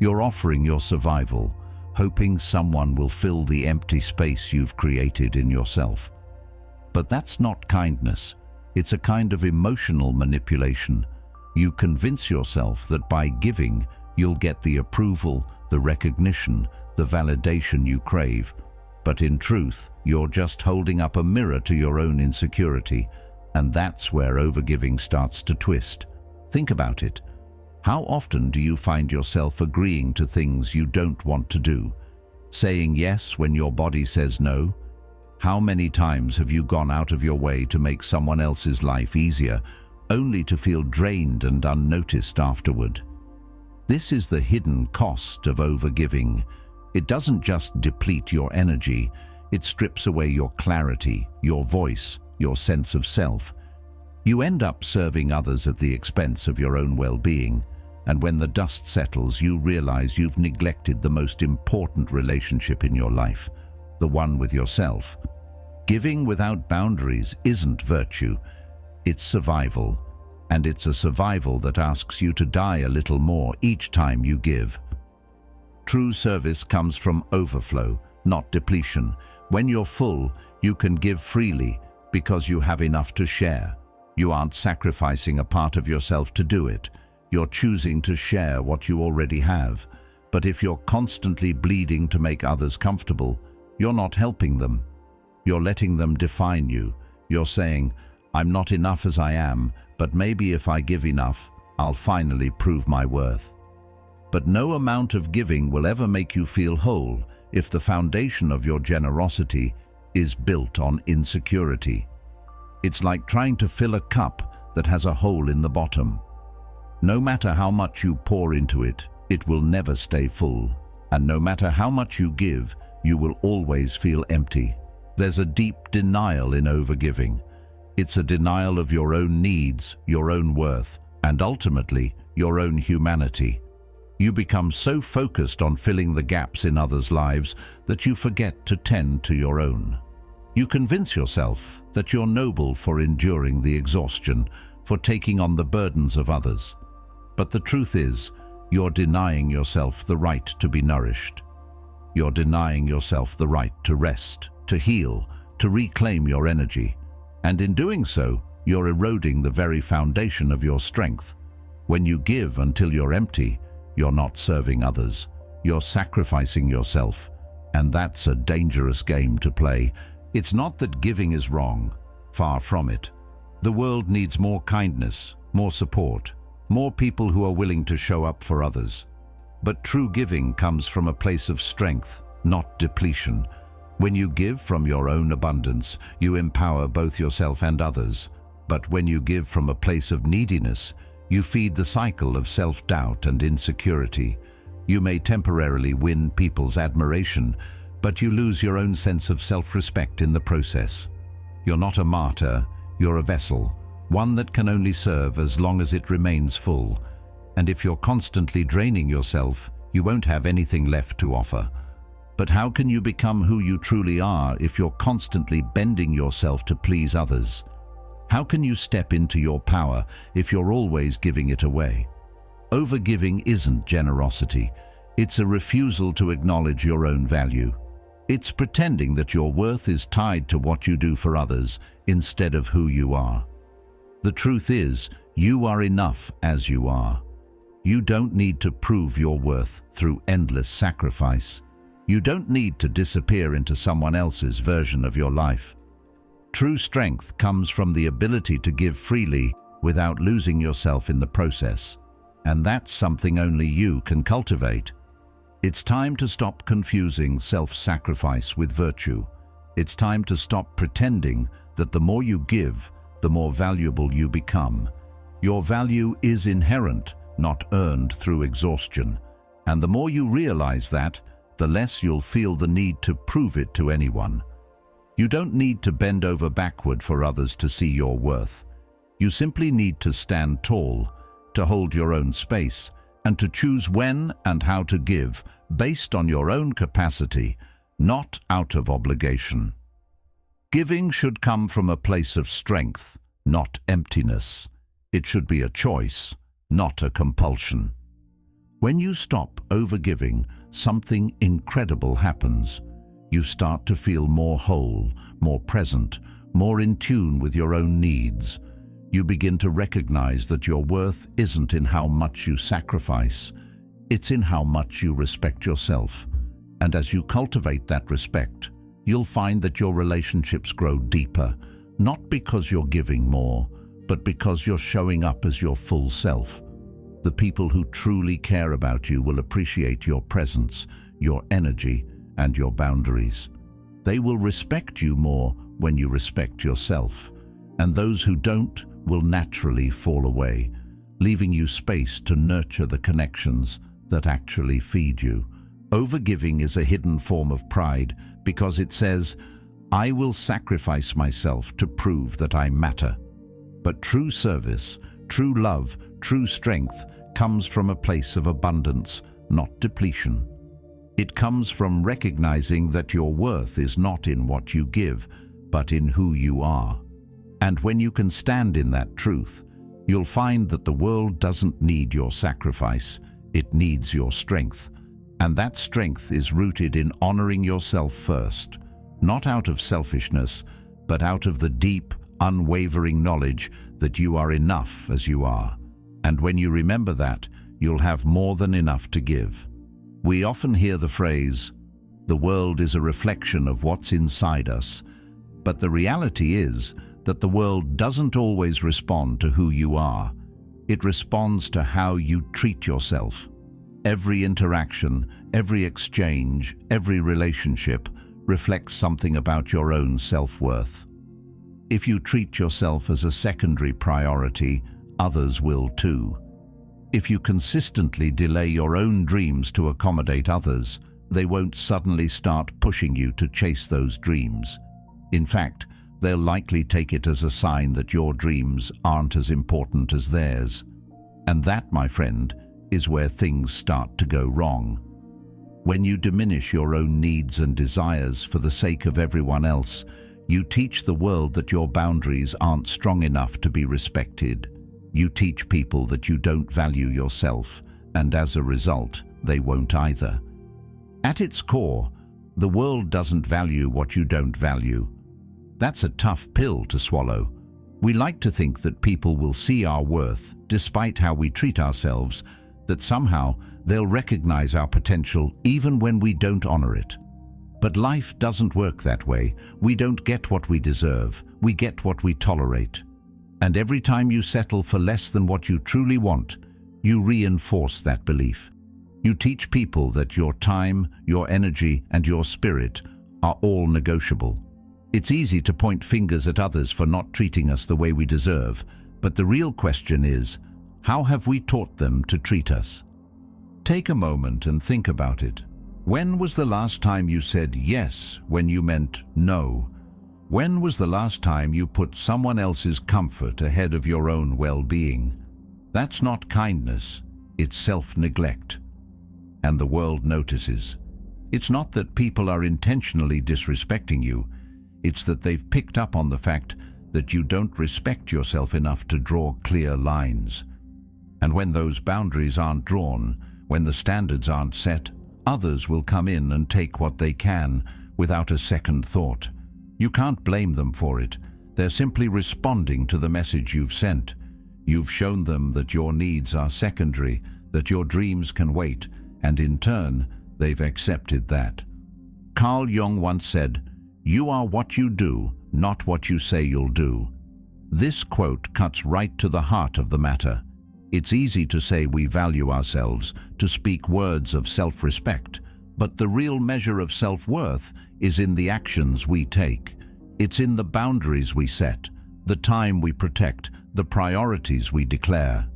You're offering your survival, hoping someone will fill the empty space you've created in yourself. But that's not kindness. It's a kind of emotional manipulation. You convince yourself that by giving, you'll get the approval, the recognition, the validation you crave. But in truth, you're just holding up a mirror to your own insecurity, and that's where overgiving starts to twist. Think about it. How often do you find yourself agreeing to things you don't want to do? Saying yes when your body says no? How many times have you gone out of your way to make someone else's life easier only to feel drained and unnoticed afterward. This is the hidden cost of overgiving. It doesn't just deplete your energy, it strips away your clarity, your voice, your sense of self. You end up serving others at the expense of your own well-being, and when the dust settles, you realize you've neglected the most important relationship in your life, the one with yourself. Giving without boundaries isn't virtue, it's survival, and it's a survival that asks you to die a little more each time you give. True service comes from overflow, not depletion. When you're full, you can give freely because you have enough to share. You aren't sacrificing a part of yourself to do it. You're choosing to share what you already have. But if you're constantly bleeding to make others comfortable, you're not helping them. You're letting them define you. You're saying, I'm not enough as I am, but maybe if I give enough, I'll finally prove my worth. But no amount of giving will ever make you feel whole if the foundation of your generosity is built on insecurity. It's like trying to fill a cup that has a hole in the bottom. No matter how much you pour into it, it will never stay full. And no matter how much you give, you will always feel empty. There's a deep denial in overgiving. It's a denial of your own needs, your own worth, and ultimately, your own humanity. You become so focused on filling the gaps in others' lives that you forget to tend to your own. You convince yourself that you're noble for enduring the exhaustion, for taking on the burdens of others. But the truth is, you're denying yourself the right to be nourished. You're denying yourself the right to rest, to heal, to reclaim your energy. And in doing so, you're eroding the very foundation of your strength. When you give until you're empty, you're not serving others. You're sacrificing yourself. And that's a dangerous game to play. It's not that giving is wrong. Far from it. The world needs more kindness, more support, more people who are willing to show up for others. But true giving comes from a place of strength, not depletion. When you give from your own abundance, you empower both yourself and others. But when you give from a place of neediness, you feed the cycle of self-doubt and insecurity. You may temporarily win people's admiration, but you lose your own sense of self-respect in the process. You're not a martyr, you're a vessel, one that can only serve as long as it remains full. And if you're constantly draining yourself, you won't have anything left to offer. But how can you become who you truly are if you're constantly bending yourself to please others? How can you step into your power if you're always giving it away? Overgiving isn't generosity. It's a refusal to acknowledge your own value. It's pretending that your worth is tied to what you do for others instead of who you are. The truth is, you are enough as you are. You don't need to prove your worth through endless sacrifice. You don't need to disappear into someone else's version of your life. True strength comes from the ability to give freely without losing yourself in the process. And that's something only you can cultivate. It's time to stop confusing self-sacrifice with virtue. It's time to stop pretending that the more you give, the more valuable you become. Your value is inherent, not earned through exhaustion. And the more you realize that, the less you'll feel the need to prove it to anyone. You don't need to bend over backward for others to see your worth. You simply need to stand tall, to hold your own space, and to choose when and how to give based on your own capacity, not out of obligation. Giving should come from a place of strength, not emptiness. It should be a choice, not a compulsion. When you stop overgiving, something incredible happens. You start to feel more whole, more present, more in tune with your own needs. You begin to recognize that your worth isn't in how much you sacrifice, it's in how much you respect yourself. And as you cultivate that respect, you'll find that your relationships grow deeper, not because you're giving more, but because you're showing up as your full self. The people who truly care about you will appreciate your presence, your energy, and your boundaries. They will respect you more when you respect yourself. And those who don't will naturally fall away, leaving you space to nurture the connections that actually feed you. Overgiving is a hidden form of pride because it says, "I will sacrifice myself to prove that I matter." But true service, true love, true strength comes from a place of abundance, not depletion. It comes from recognizing that your worth is not in what you give, but in who you are. And when you can stand in that truth, you'll find that the world doesn't need your sacrifice, it needs your strength. And that strength is rooted in honoring yourself first, not out of selfishness, but out of the deep, unwavering knowledge that you are enough as you are. And when you remember that, you'll have more than enough to give. We often hear the phrase, "The world is a reflection of what's inside us," but the reality is that the world doesn't always respond to who you are. It responds to how you treat yourself. Every interaction, every exchange, every relationship reflects something about your own self-worth. If you treat yourself as a secondary priority, others will too. If you consistently delay your own dreams to accommodate others, they won't suddenly start pushing you to chase those dreams. In fact, they'll likely take it as a sign that your dreams aren't as important as theirs. And that, my friend, is where things start to go wrong. When you diminish your own needs and desires for the sake of everyone else, you teach the world that your boundaries aren't strong enough to be respected. You teach people that you don't value yourself, and as a result, they won't either. At its core, the world doesn't value what you don't value. That's a tough pill to swallow. We like to think that people will see our worth, despite how we treat ourselves, that somehow they'll recognize our potential even when we don't honor it. But life doesn't work that way. We don't get what we deserve. We get what we tolerate. And every time you settle for less than what you truly want, you reinforce that belief. You teach people that your time, your energy, and your spirit are all negotiable. It's easy to point fingers at others for not treating us the way we deserve, but the real question is, how have we taught them to treat us? Take a moment and think about it. When was the last time you said yes when you meant no? When was the last time you put someone else's comfort ahead of your own well-being? That's not kindness, it's self-neglect. And the world notices. It's not that people are intentionally disrespecting you, it's that they've picked up on the fact that you don't respect yourself enough to draw clear lines. And when those boundaries aren't drawn, when the standards aren't set, others will come in and take what they can without a second thought. You can't blame them for it. They're simply responding to the message you've sent. You've shown them that your needs are secondary, that your dreams can wait, and in turn, they've accepted that. Carl Jung once said, "You are what you do, not what you say you'll do." This quote cuts right to the heart of the matter. It's easy to say we value ourselves, to speak words of self-respect, but the real measure of self-worth is in the actions we take. It's in the boundaries we set, the time we protect, the priorities we declare.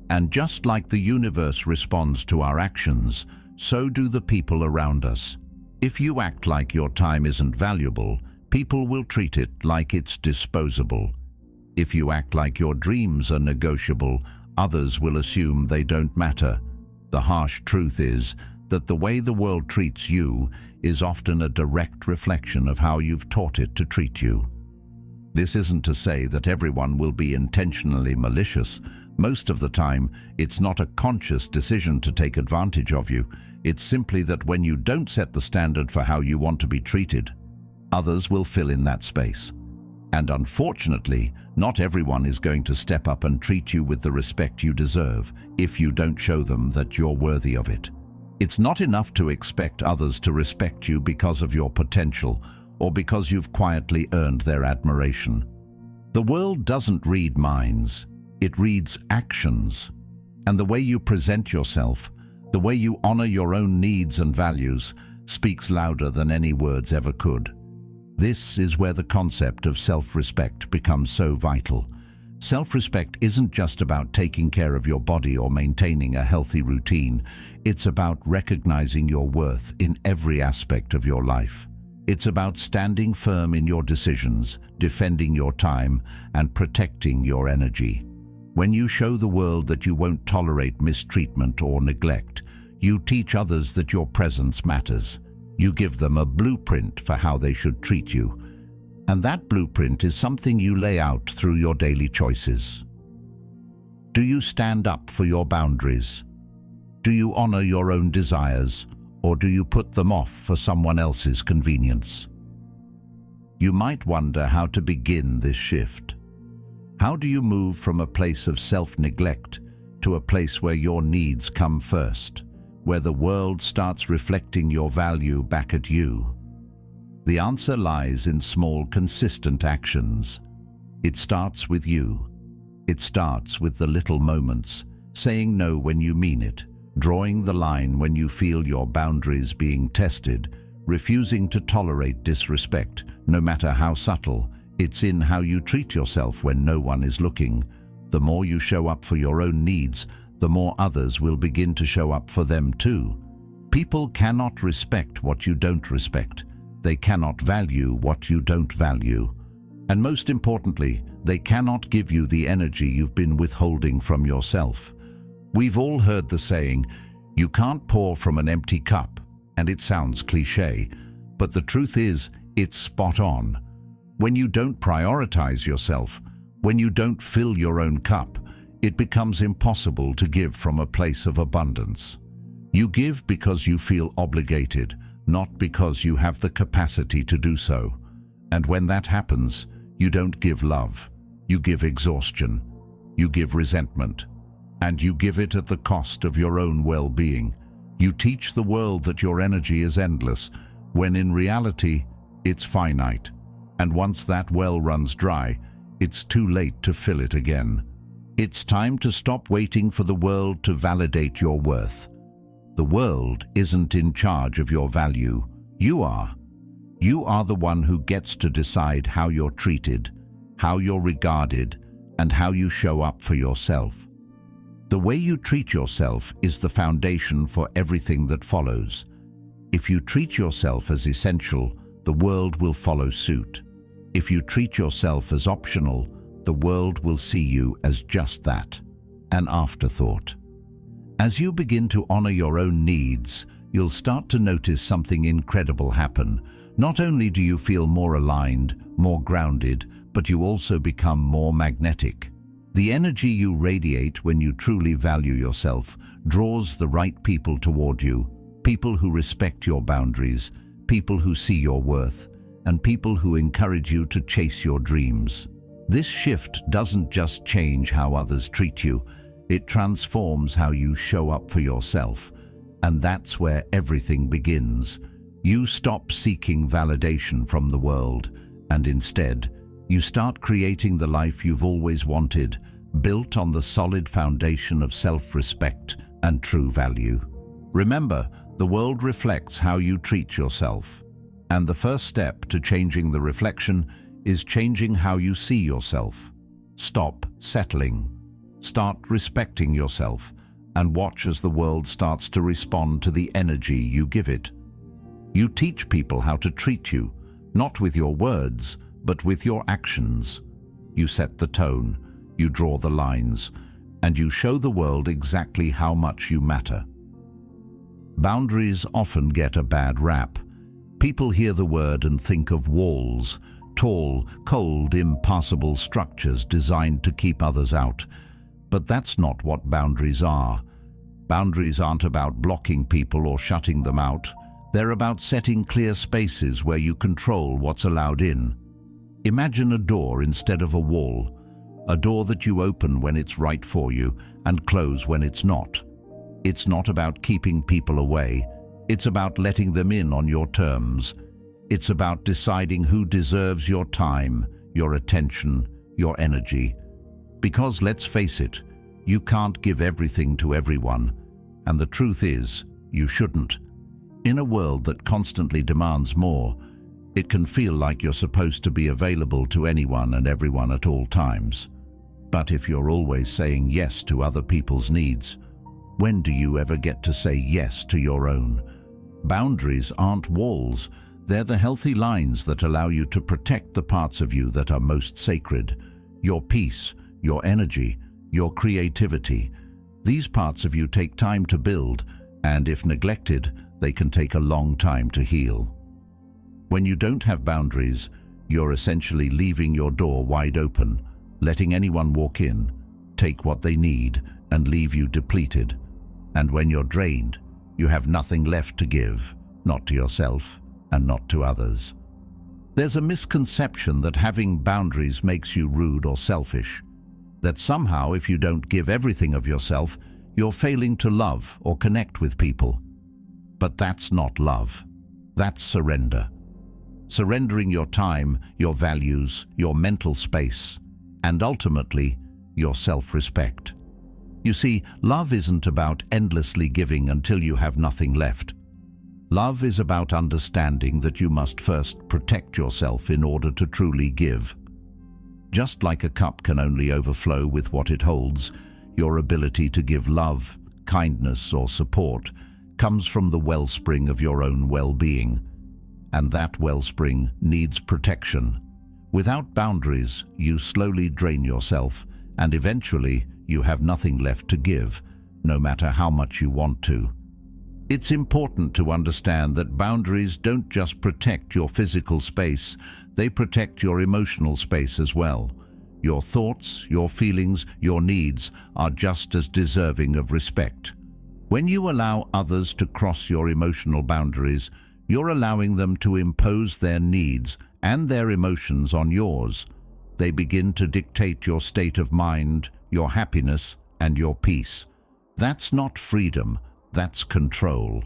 And just like the universe responds to our actions, so do the people around us. If you act like your time isn't valuable, people will treat it like it's disposable. If you act like your dreams are negotiable, others will assume they don't matter. The harsh truth is that the way the world treats you is often a direct reflection of how you've taught it to treat you. This isn't to say that everyone will be intentionally malicious. Most of the time, it's not a conscious decision to take advantage of you. It's simply that when you don't set the standard for how you want to be treated, others will fill in that space. And unfortunately, not everyone is going to step up and treat you with the respect you deserve if you don't show them that you're worthy of it. It's not enough to expect others to respect you because of your potential or because you've quietly earned their admiration. The world doesn't read minds, it reads actions. And the way you present yourself, the way you honor your own needs and values, speaks louder than any words ever could. This is where the concept of self-respect becomes so vital, Self-respect isn't just about taking care of your body or maintaining a healthy routine. It's about recognizing your worth in every aspect of your life. It's about standing firm in your decisions, defending your time, and protecting your energy. When you show the world that you won't tolerate mistreatment or neglect, you teach others that your presence matters. You give them a blueprint for how they should treat you. And that blueprint is something you lay out through your daily choices. Do you stand up for your boundaries? Do you honor your own desires, or do you put them off for someone else's convenience? You might wonder how to begin this shift. How do you move from a place of self-neglect to a place where your needs come first, where the world starts reflecting your value back at you? The answer lies in small, consistent actions. It starts with you. It starts with the little moments, saying no when you mean it, drawing the line when you feel your boundaries being tested, refusing to tolerate disrespect, no matter how subtle. It's in how you treat yourself when no one is looking. The more you show up for your own needs, the more others will begin to show up for them too. People cannot respect what you don't respect. They cannot value what you don't value. And most importantly, they cannot give you the energy you've been withholding from yourself. We've all heard the saying, "You can't pour from an empty cup," and it sounds cliché, but the truth is, it's spot on. When you don't prioritize yourself, when you don't fill your own cup, it becomes impossible to give from a place of abundance. You give because you feel obligated, not because you have the capacity to do so. And when that happens, you don't give love, you give exhaustion, you give resentment, and you give it at the cost of your own well-being. You teach the world that your energy is endless, when in reality, it's finite. And once that well runs dry, it's too late to fill it again. It's time to stop waiting for the world to validate your worth. The world isn't in charge of your value. You are. You are the one who gets to decide how you're treated, how you're regarded, and how you show up for yourself. The way you treat yourself is the foundation for everything that follows. If you treat yourself as essential, the world will follow suit. If you treat yourself as optional, the world will see you as just that, an afterthought. As you begin to honor your own needs, you'll start to notice something incredible happen. Not only do you feel more aligned, more grounded, but you also become more magnetic. The energy you radiate when you truly value yourself draws the right people toward you, people who respect your boundaries, people who see your worth, and people who encourage you to chase your dreams. This shift doesn't just change how others treat you, it transforms how you show up for yourself. And that's where everything begins. You stop seeking validation from the world, and instead, you start creating the life you've always wanted, built on the solid foundation of self-respect and true value. Remember, the world reflects how you treat yourself. And the first step to changing the reflection is changing how you see yourself. Stop settling. Start respecting yourself, and watch as the world starts to respond to the energy you give it. You teach people how to treat you, not with your words, but with your actions. You set the tone, you draw the lines, and you show the world exactly how much you matter. Boundaries often get a bad rap. People hear the word and think of walls, tall, cold, impassable structures designed to keep others out. But that's not what boundaries are. Boundaries aren't about blocking people or shutting them out. They're about setting clear spaces where you control what's allowed in. Imagine a door instead of a wall, a door that you open when it's right for you and close when it's not. It's not about keeping people away. It's about letting them in on your terms. It's about deciding who deserves your time, your attention, your energy. Because let's face it, you can't give everything to everyone. And the truth is, you shouldn't. In a world that constantly demands more, it can feel like you're supposed to be available to anyone and everyone at all times. But if you're always saying yes to other people's needs, when do you ever get to say yes to your own? Boundaries aren't walls. They're the healthy lines that allow you to protect the parts of you that are most sacred. Your peace, your energy, your creativity. These parts of you take time to build, and if neglected, they can take a long time to heal. When you don't have boundaries, you're essentially leaving your door wide open, letting anyone walk in, take what they need, and leave you depleted. And when you're drained, you have nothing left to give, not to yourself and not to others. There's a misconception that having boundaries makes you rude or selfish, that somehow if you don't give everything of yourself, you're failing to love or connect with people. But that's not love. That's surrender. Surrendering your time, your values, your mental space, and ultimately, your self-respect. You see, love isn't about endlessly giving until you have nothing left. Love is about understanding that you must first protect yourself in order to truly give. Just like a cup can only overflow with what it holds, your ability to give love, kindness, or support comes from the wellspring of your own well-being. And that wellspring needs protection. Without boundaries, you slowly drain yourself, and eventually you have nothing left to give, no matter how much you want to. It's important to understand that boundaries don't just protect your physical space, they protect your emotional space as well. Your thoughts, your feelings, your needs are just as deserving of respect. When you allow others to cross your emotional boundaries, you're allowing them to impose their needs and their emotions on yours. They begin to dictate your state of mind, your happiness, and your peace. That's not freedom, that's control.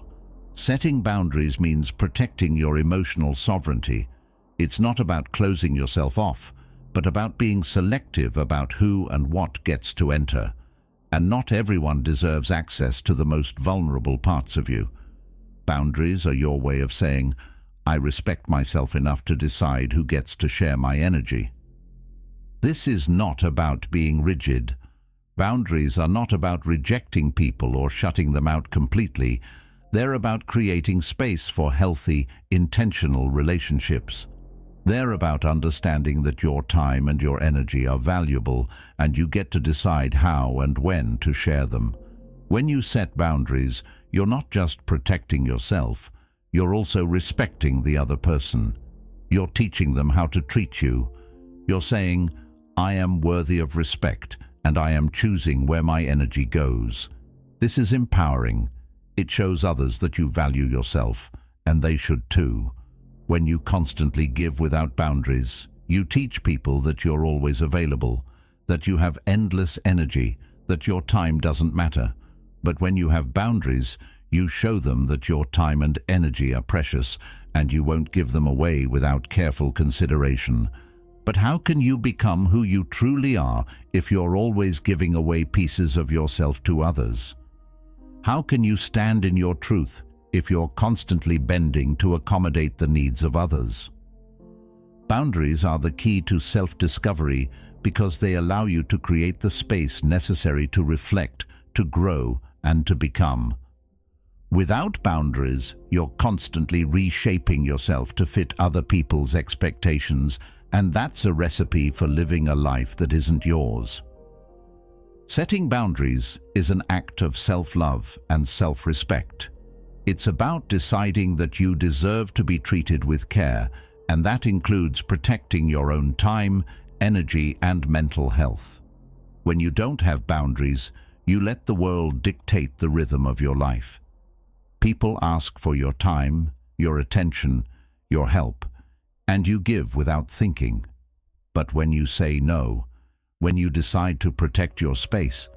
Setting boundaries means protecting your emotional sovereignty. It's not about closing yourself off, but about being selective about who and what gets to enter. And not everyone deserves access to the most vulnerable parts of you. Boundaries are your way of saying, I respect myself enough to decide who gets to share my energy. This is not about being rigid. Boundaries are not about rejecting people or shutting them out completely. They're about creating space for healthy, intentional relationships. They're about understanding that your time and your energy are valuable, and you get to decide how and when to share them. When you set boundaries, you're not just protecting yourself, you're also respecting the other person. You're teaching them how to treat you. You're saying, I am worthy of respect, and I am choosing where my energy goes. This is empowering. It shows others that you value yourself, and they should too. When you constantly give without boundaries, you teach people that you're always available, that you have endless energy, that your time doesn't matter. But when you have boundaries, you show them that your time and energy are precious, and you won't give them away without careful consideration. But how can you become who you truly are if you're always giving away pieces of yourself to others? How can you stand in your truth if you're constantly bending to accommodate the needs of others? Boundaries are the key to self-discovery because they allow you to create the space necessary to reflect, to grow, and to become. Without boundaries, you're constantly reshaping yourself to fit other people's expectations, and that's a recipe for living a life that isn't yours. Setting boundaries is an act of self-love and self-respect. It's about deciding that you deserve to be treated with care, and that includes protecting your own time, energy, and mental health. When you don't have boundaries, you let the world dictate the rhythm of your life. People ask for your time, your attention, your help, and you give without thinking. But when you say no, when you decide to protect your space,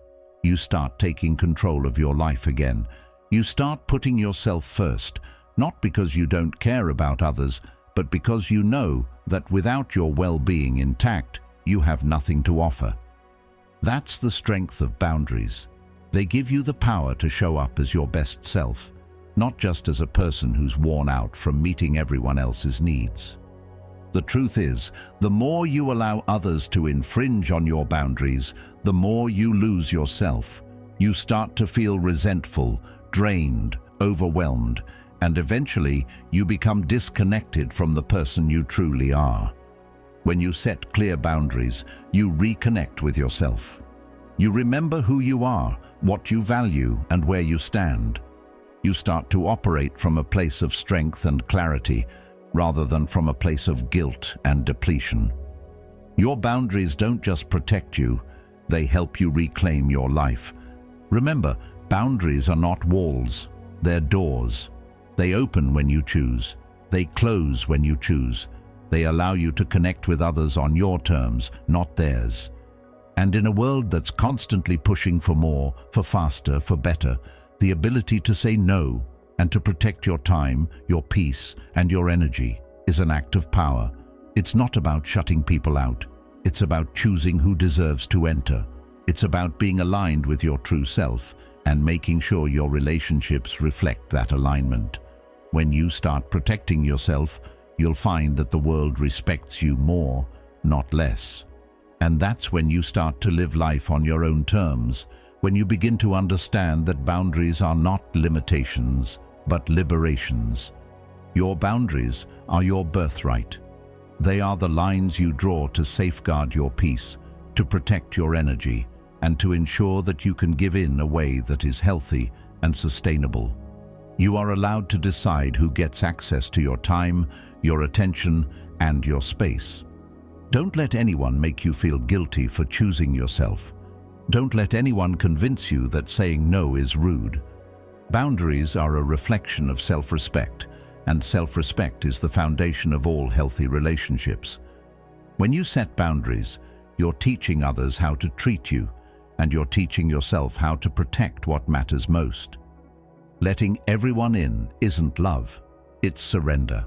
you start taking control of your life again. You start putting yourself first, not because you don't care about others, but because you know that without your well-being intact, you have nothing to offer. That's the strength of boundaries. They give you the power to show up as your best self, not just as a person who's worn out from meeting everyone else's needs. The truth is, the more you allow others to infringe on your boundaries, the more you lose yourself. You start to feel resentful, drained, overwhelmed, and eventually you become disconnected from the person you truly are. When you set clear boundaries, you reconnect with yourself. You remember who you are, what you value, and where you stand. You start to operate from a place of strength and clarity, rather than from a place of guilt and depletion. Your boundaries don't just protect you, they help you reclaim your life. Remember, boundaries are not walls, they're doors. They open when you choose. They close when you choose. They allow you to connect with others on your terms, not theirs. And in a world that's constantly pushing for more, for faster, for better, the ability to say no and to protect your time, your peace, and your energy is an act of power. It's not about shutting people out. It's about choosing who deserves to enter. It's about being aligned with your true self and making sure your relationships reflect that alignment. When you start protecting yourself, you'll find that the world respects you more, not less. And that's when you start to live life on your own terms, when you begin to understand that boundaries are not limitations, but liberations. Your boundaries are your birthright. They are the lines you draw to safeguard your peace, to protect your energy, and to ensure that you can give in a way that is healthy and sustainable. You are allowed to decide who gets access to your time, your attention, and your space. Don't let anyone make you feel guilty for choosing yourself. Don't let anyone convince you that saying no is rude. Boundaries are a reflection of self-respect, and self-respect is the foundation of all healthy relationships. When you set boundaries, you're teaching others how to treat you, and you're teaching yourself how to protect what matters most. Letting everyone in isn't love, it's surrender.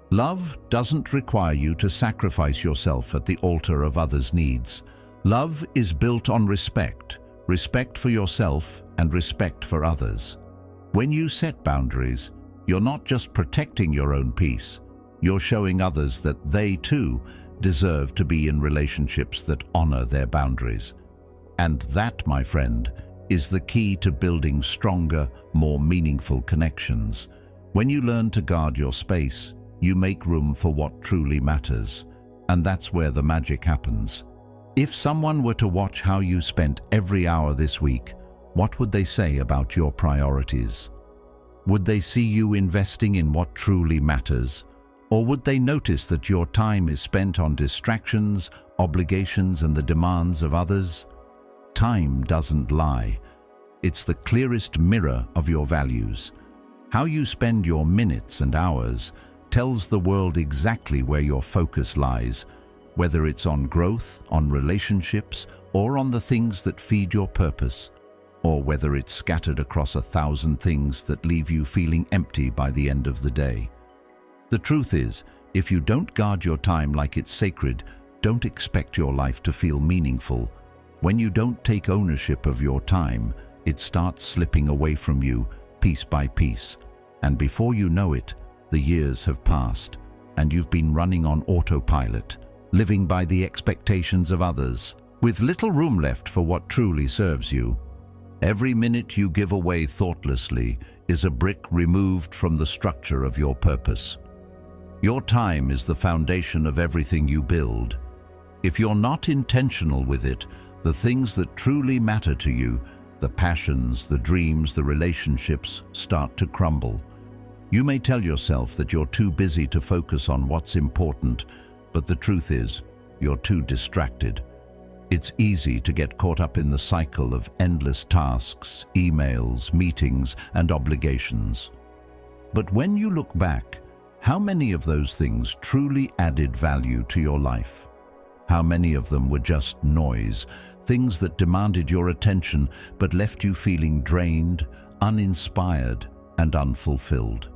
Love doesn't require you to sacrifice yourself at the altar of others' needs. Love is built on respect, respect for yourself and respect for others. When you set boundaries, you're not just protecting your own peace, you're showing others that they too deserve to be in relationships that honor their boundaries. And that, my friend, is the key to building stronger, more meaningful connections. When you learn to guard your space, you make room for what truly matters, and that's where the magic happens. If someone were to watch how you spent every hour this week, what would they say about your priorities? Would they see you investing in what truly matters? Or would they notice that your time is spent on distractions, obligations, and the demands of others? Time doesn't lie. It's the clearest mirror of your values. How you spend your minutes and hours tells the world exactly where your focus lies, whether it's on growth, on relationships, or on the things that feed your purpose, or whether it's scattered across 1,000 things that leave you feeling empty by the end of the day. The truth is, if you don't guard your time like it's sacred, don't expect your life to feel meaningful. When you don't take ownership of your time, it starts slipping away from you piece by piece, and before you know it, the years have passed, and you've been running on autopilot, living by the expectations of others, with little room left for what truly serves you. Every minute you give away thoughtlessly is a brick removed from the structure of your purpose. Your time is the foundation of everything you build. If you're not intentional with it, the things that truly matter to you, the passions, the dreams, the relationships, start to crumble. You may tell yourself that you're too busy to focus on what's important, but the truth is, you're too distracted. It's easy to get caught up in the cycle of endless tasks, emails, meetings, and obligations. But when you look back, how many of those things truly added value to your life? How many of them were just noise, things that demanded your attention but left you feeling drained, uninspired, and unfulfilled?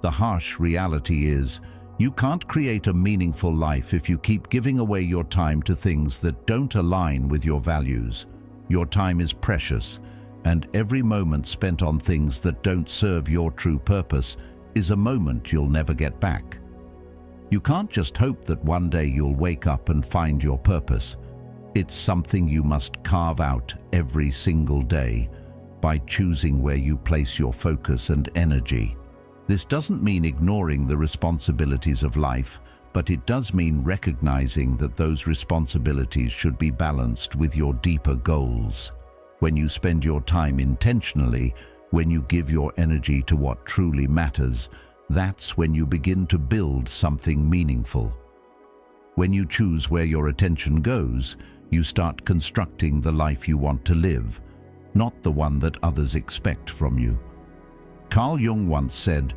The harsh reality is, you can't create a meaningful life if you keep giving away your time to things that don't align with your values. Your time is precious, and every moment spent on things that don't serve your true purpose is a moment you'll never get back. You can't just hope that one day you'll wake up and find your purpose. It's something you must carve out every single day by choosing where you place your focus and energy. This doesn't mean ignoring the responsibilities of life, but it does mean recognizing that those responsibilities should be balanced with your deeper goals. When you spend your time intentionally, when you give your energy to what truly matters, that's when you begin to build something meaningful. When you choose where your attention goes, you start constructing the life you want to live, not the one that others expect from you. Carl Jung once said,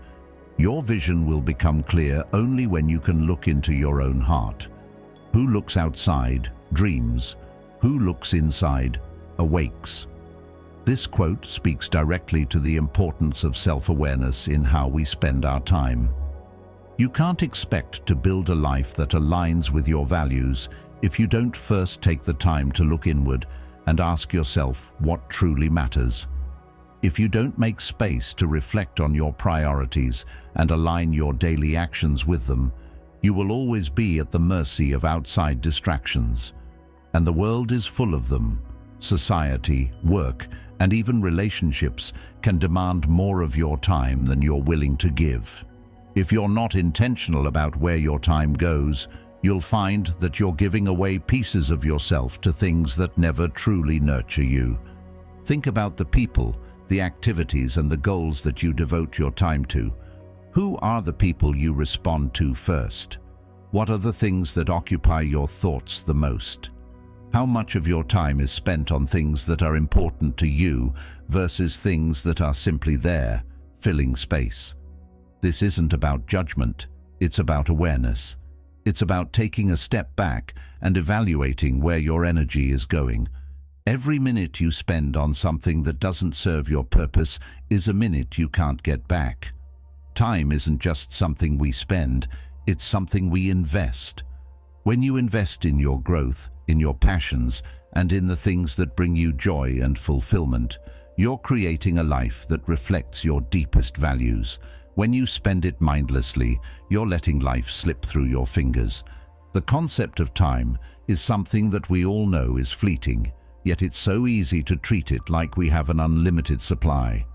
"Your vision will become clear only when you can look into your own heart. Who looks outside dreams. Who looks inside awakes." This quote speaks directly to the importance of self-awareness in how we spend our time. You can't expect to build a life that aligns with your values if you don't first take the time to look inward and ask yourself what truly matters. If you don't make space to reflect on your priorities and align your daily actions with them, you will always be at the mercy of outside distractions. And the world is full of them. Society, work, and even relationships can demand more of your time than you're willing to give. If you're not intentional about where your time goes, you'll find that you're giving away pieces of yourself to things that never truly nurture you. Think about the people, the activities, and the goals that you devote your time to. Who are the people you respond to first? What are the things that occupy your thoughts the most? How much of your time is spent on things that are important to you versus things that are simply there, filling space? This isn't about judgment, it's about awareness. It's about taking a step back and evaluating where your energy is going. Every minute you spend on something that doesn't serve your purpose is a minute you can't get back. Time isn't just something we spend, it's something we invest. When you invest in your growth, in your passions, and in the things that bring you joy and fulfillment, you're creating a life that reflects your deepest values. When you spend it mindlessly, you're letting life slip through your fingers. The concept of time is something that we all know is fleeting, yet it's so easy to treat it like we have an unlimited supply.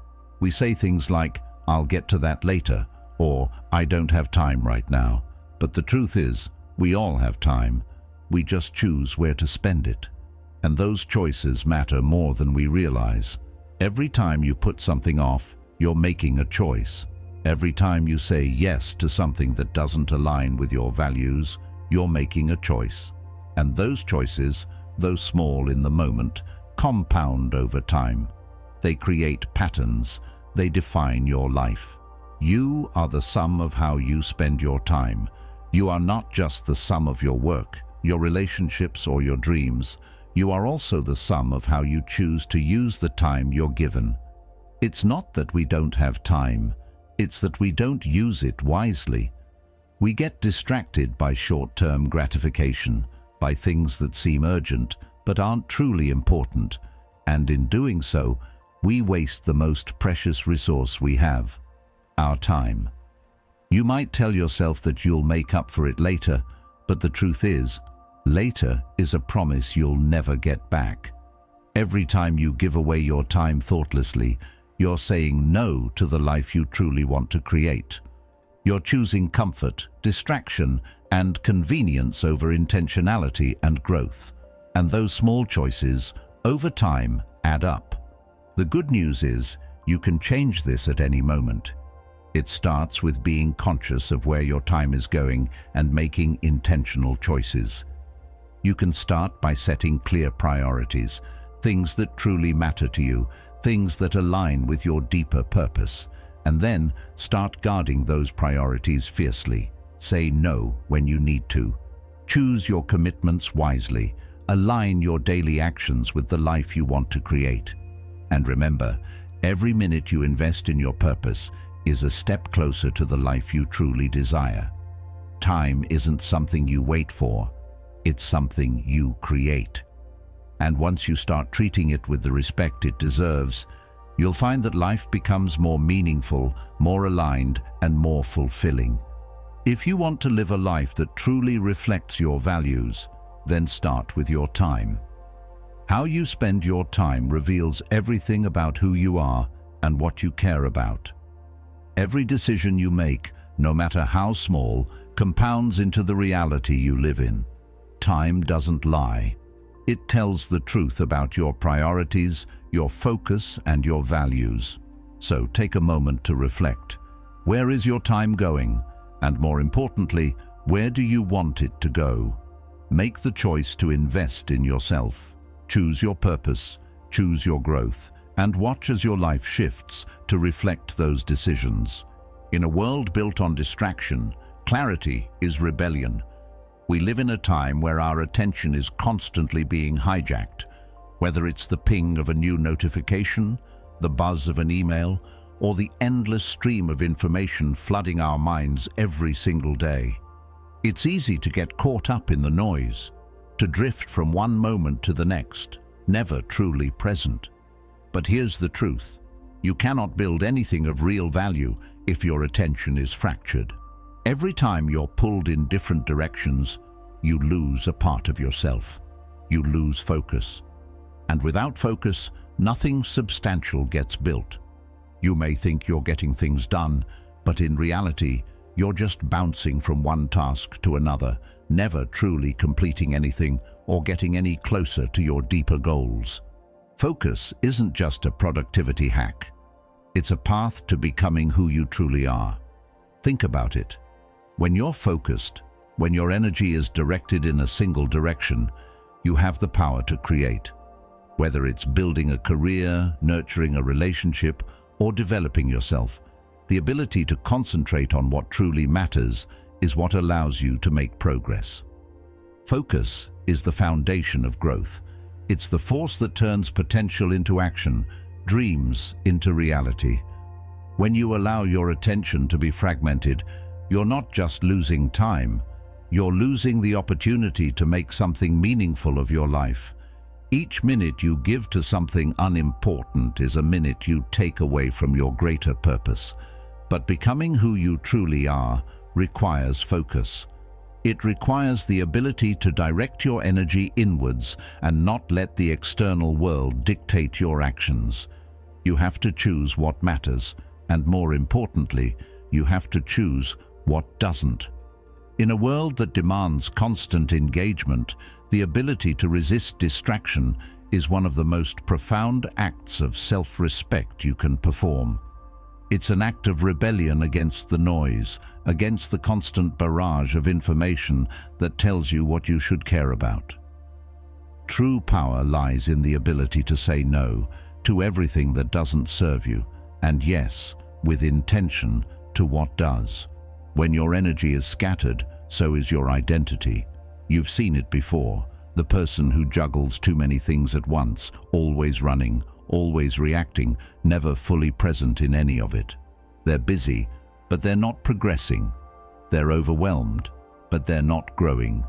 We say things like, "I'll get to that later," or "I don't have time right now." But the truth is, we all have time. We just choose where to spend it. And those choices matter more than we realize. Every time you put something off, you're making a choice. Every time you say yes to something that doesn't align with your values, you're making a choice. And those choices, though small in the moment, compound over time. They create patterns. They define your life. You are the sum of how you spend your time. You are not just the sum of your work, your relationships, or your dreams. You are also the sum of how you choose to use the time you're given. It's not that we don't have time. It's that we don't use it wisely. We get distracted by short-term gratification, by things that seem urgent but aren't truly important, and in doing so, we waste the most precious resource we have, our time. You might tell yourself that you'll make up for it later, but the truth is, later is a promise you'll never get back. Every time you give away your time thoughtlessly, you're saying no to the life you truly want to create. You're choosing comfort, distraction, and convenience over intentionality and growth. And those small choices, over time, add up. The good news is, you can change this at any moment. It starts with being conscious of where your time is going and making intentional choices. You can start by setting clear priorities, things that truly matter to you, things that align with your deeper purpose, and then start guarding those priorities fiercely. Say no when you need to. Choose your commitments wisely. Align your daily actions with the life you want to create. And remember, every minute you invest in your purpose is a step closer to the life you truly desire. Time isn't something you wait for, it's something you create. And once you start treating it with the respect it deserves, you'll find that life becomes more meaningful, more aligned, and more fulfilling. If you want to live a life that truly reflects your values, then start with your time. How you spend your time reveals everything about who you are and what you care about. Every decision you make, no matter how small, compounds into the reality you live in. Time doesn't lie. It tells the truth about your priorities, your focus, and your values. So take a moment to reflect. Where is your time going? And more importantly, where do you want it to go? Make the choice to invest in yourself. Choose your purpose, choose your growth, and watch as your life shifts to reflect those decisions. In a world built on distraction, clarity is rebellion. We live in a time where our attention is constantly being hijacked, whether it's the ping of a new notification, the buzz of an email, or the endless stream of information flooding our minds every single day. It's easy to get caught up in the noise, to drift from one moment to the next, never truly present. But here's the truth. You cannot build anything of real value if your attention is fractured. Every time you're pulled in different directions, you lose a part of yourself. You lose focus. And without focus, nothing substantial gets built. You may think you're getting things done, but in reality, you're just bouncing from one task to another, never truly completing anything or getting any closer to your deeper goals. Focus isn't just a productivity hack. It's a path to becoming who you truly are. Think about it. When you're focused, when your energy is directed in a single direction, you have the power to create. Whether it's building a career, nurturing a relationship, or developing yourself, the ability to concentrate on what truly matters is what allows you to make progress. Focus is the foundation of growth. It's the force that turns potential into action, dreams into reality. When you allow your attention to be fragmented, you're not just losing time, you're losing the opportunity to make something meaningful of your life. Each minute you give to something unimportant is a minute you take away from your greater purpose. But becoming who you truly are requires focus. It requires the ability to direct your energy inwards and not let the external world dictate your actions. You have to choose what matters, and more importantly, you have to choose what doesn't. In a world that demands constant engagement, the ability to resist distraction is one of the most profound acts of self-respect you can perform. It's an act of rebellion against the noise, against the constant barrage of information that tells you what you should care about. True power lies in the ability to say no to everything that doesn't serve you, and yes, with intention, to what does. When your energy is scattered, so is your identity. You've seen it before, the person who juggles too many things at once, always running, always reacting, never fully present in any of it. They're busy, but they're not progressing. They're overwhelmed, but they're not growing.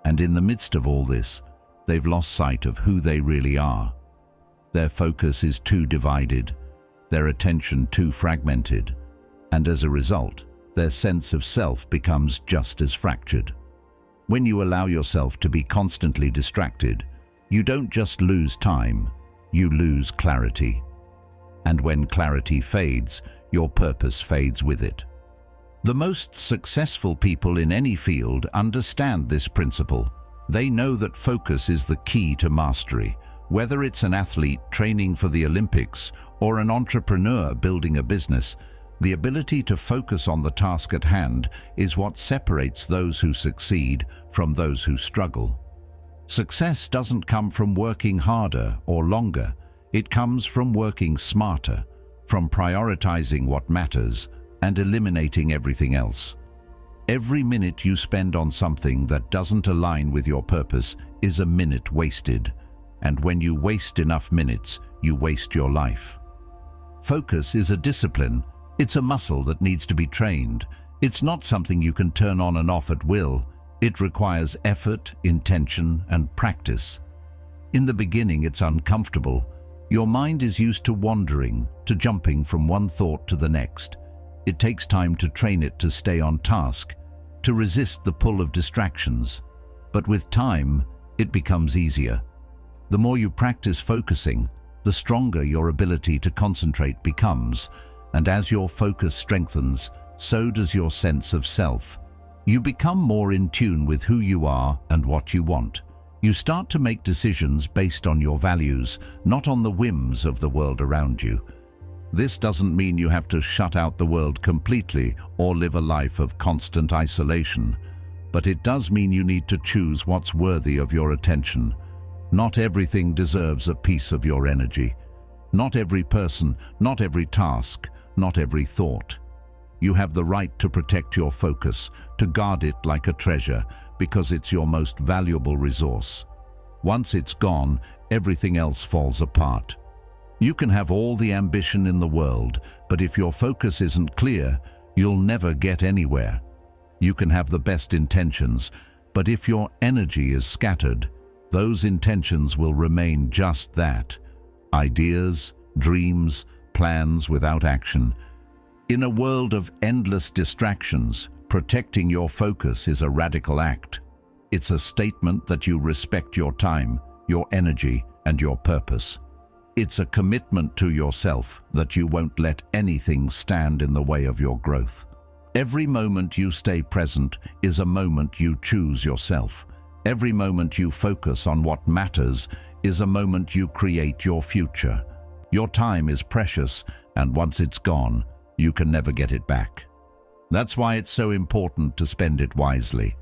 And in the midst of all this, they've lost sight of who they really are. Their focus is too divided, their attention too fragmented, and as a result, their sense of self becomes just as fractured. When you allow yourself to be constantly distracted, you don't just lose time, you lose clarity. And when clarity fades, your purpose fades with it. The most successful people in any field understand this principle. They know that focus is the key to mastery. Whether it's an athlete training for the Olympics or an entrepreneur building a business, the ability to focus on the task at hand is what separates those who succeed from those who struggle. Success doesn't come from working harder or longer. It comes from working smarter, from prioritizing what matters and eliminating everything else. Every minute you spend on something that doesn't align with your purpose is a minute wasted. And when you waste enough minutes, you waste your life. Focus is a discipline. It's a muscle that needs to be trained. It's not something you can turn on and off at will. It requires effort, intention, and practice. In the beginning, it's uncomfortable. Your mind is used to wandering, to jumping from one thought to the next. It takes time to train it to stay on task, to resist the pull of distractions. But with time, it becomes easier. The more you practice focusing, the stronger your ability to concentrate becomes, and as your focus strengthens, so does your sense of self. You become more in tune with who you are and what you want. You start to make decisions based on your values, not on the whims of the world around you. This doesn't mean you have to shut out the world completely or live a life of constant isolation, but it does mean you need to choose what's worthy of your attention. Not everything deserves a piece of your energy. Not every person, not every task, not every thought. You have the right to protect your focus, to guard it like a treasure, because it's your most valuable resource. Once it's gone, everything else falls apart. You can have all the ambition in the world, but if your focus isn't clear, you'll never get anywhere. You can have the best intentions, but if your energy is scattered, those intentions will remain just that: ideas, dreams, plans without action. In a world of endless distractions, protecting your focus is a radical act. It's a statement that you respect your time, your energy, and your purpose. It's a commitment to yourself that you won't let anything stand in the way of your growth. Every moment you stay present is a moment you choose yourself. Every moment you focus on what matters is a moment you create your future. Your time is precious, and once it's gone, you can never get it back. That's why it's so important to spend it wisely.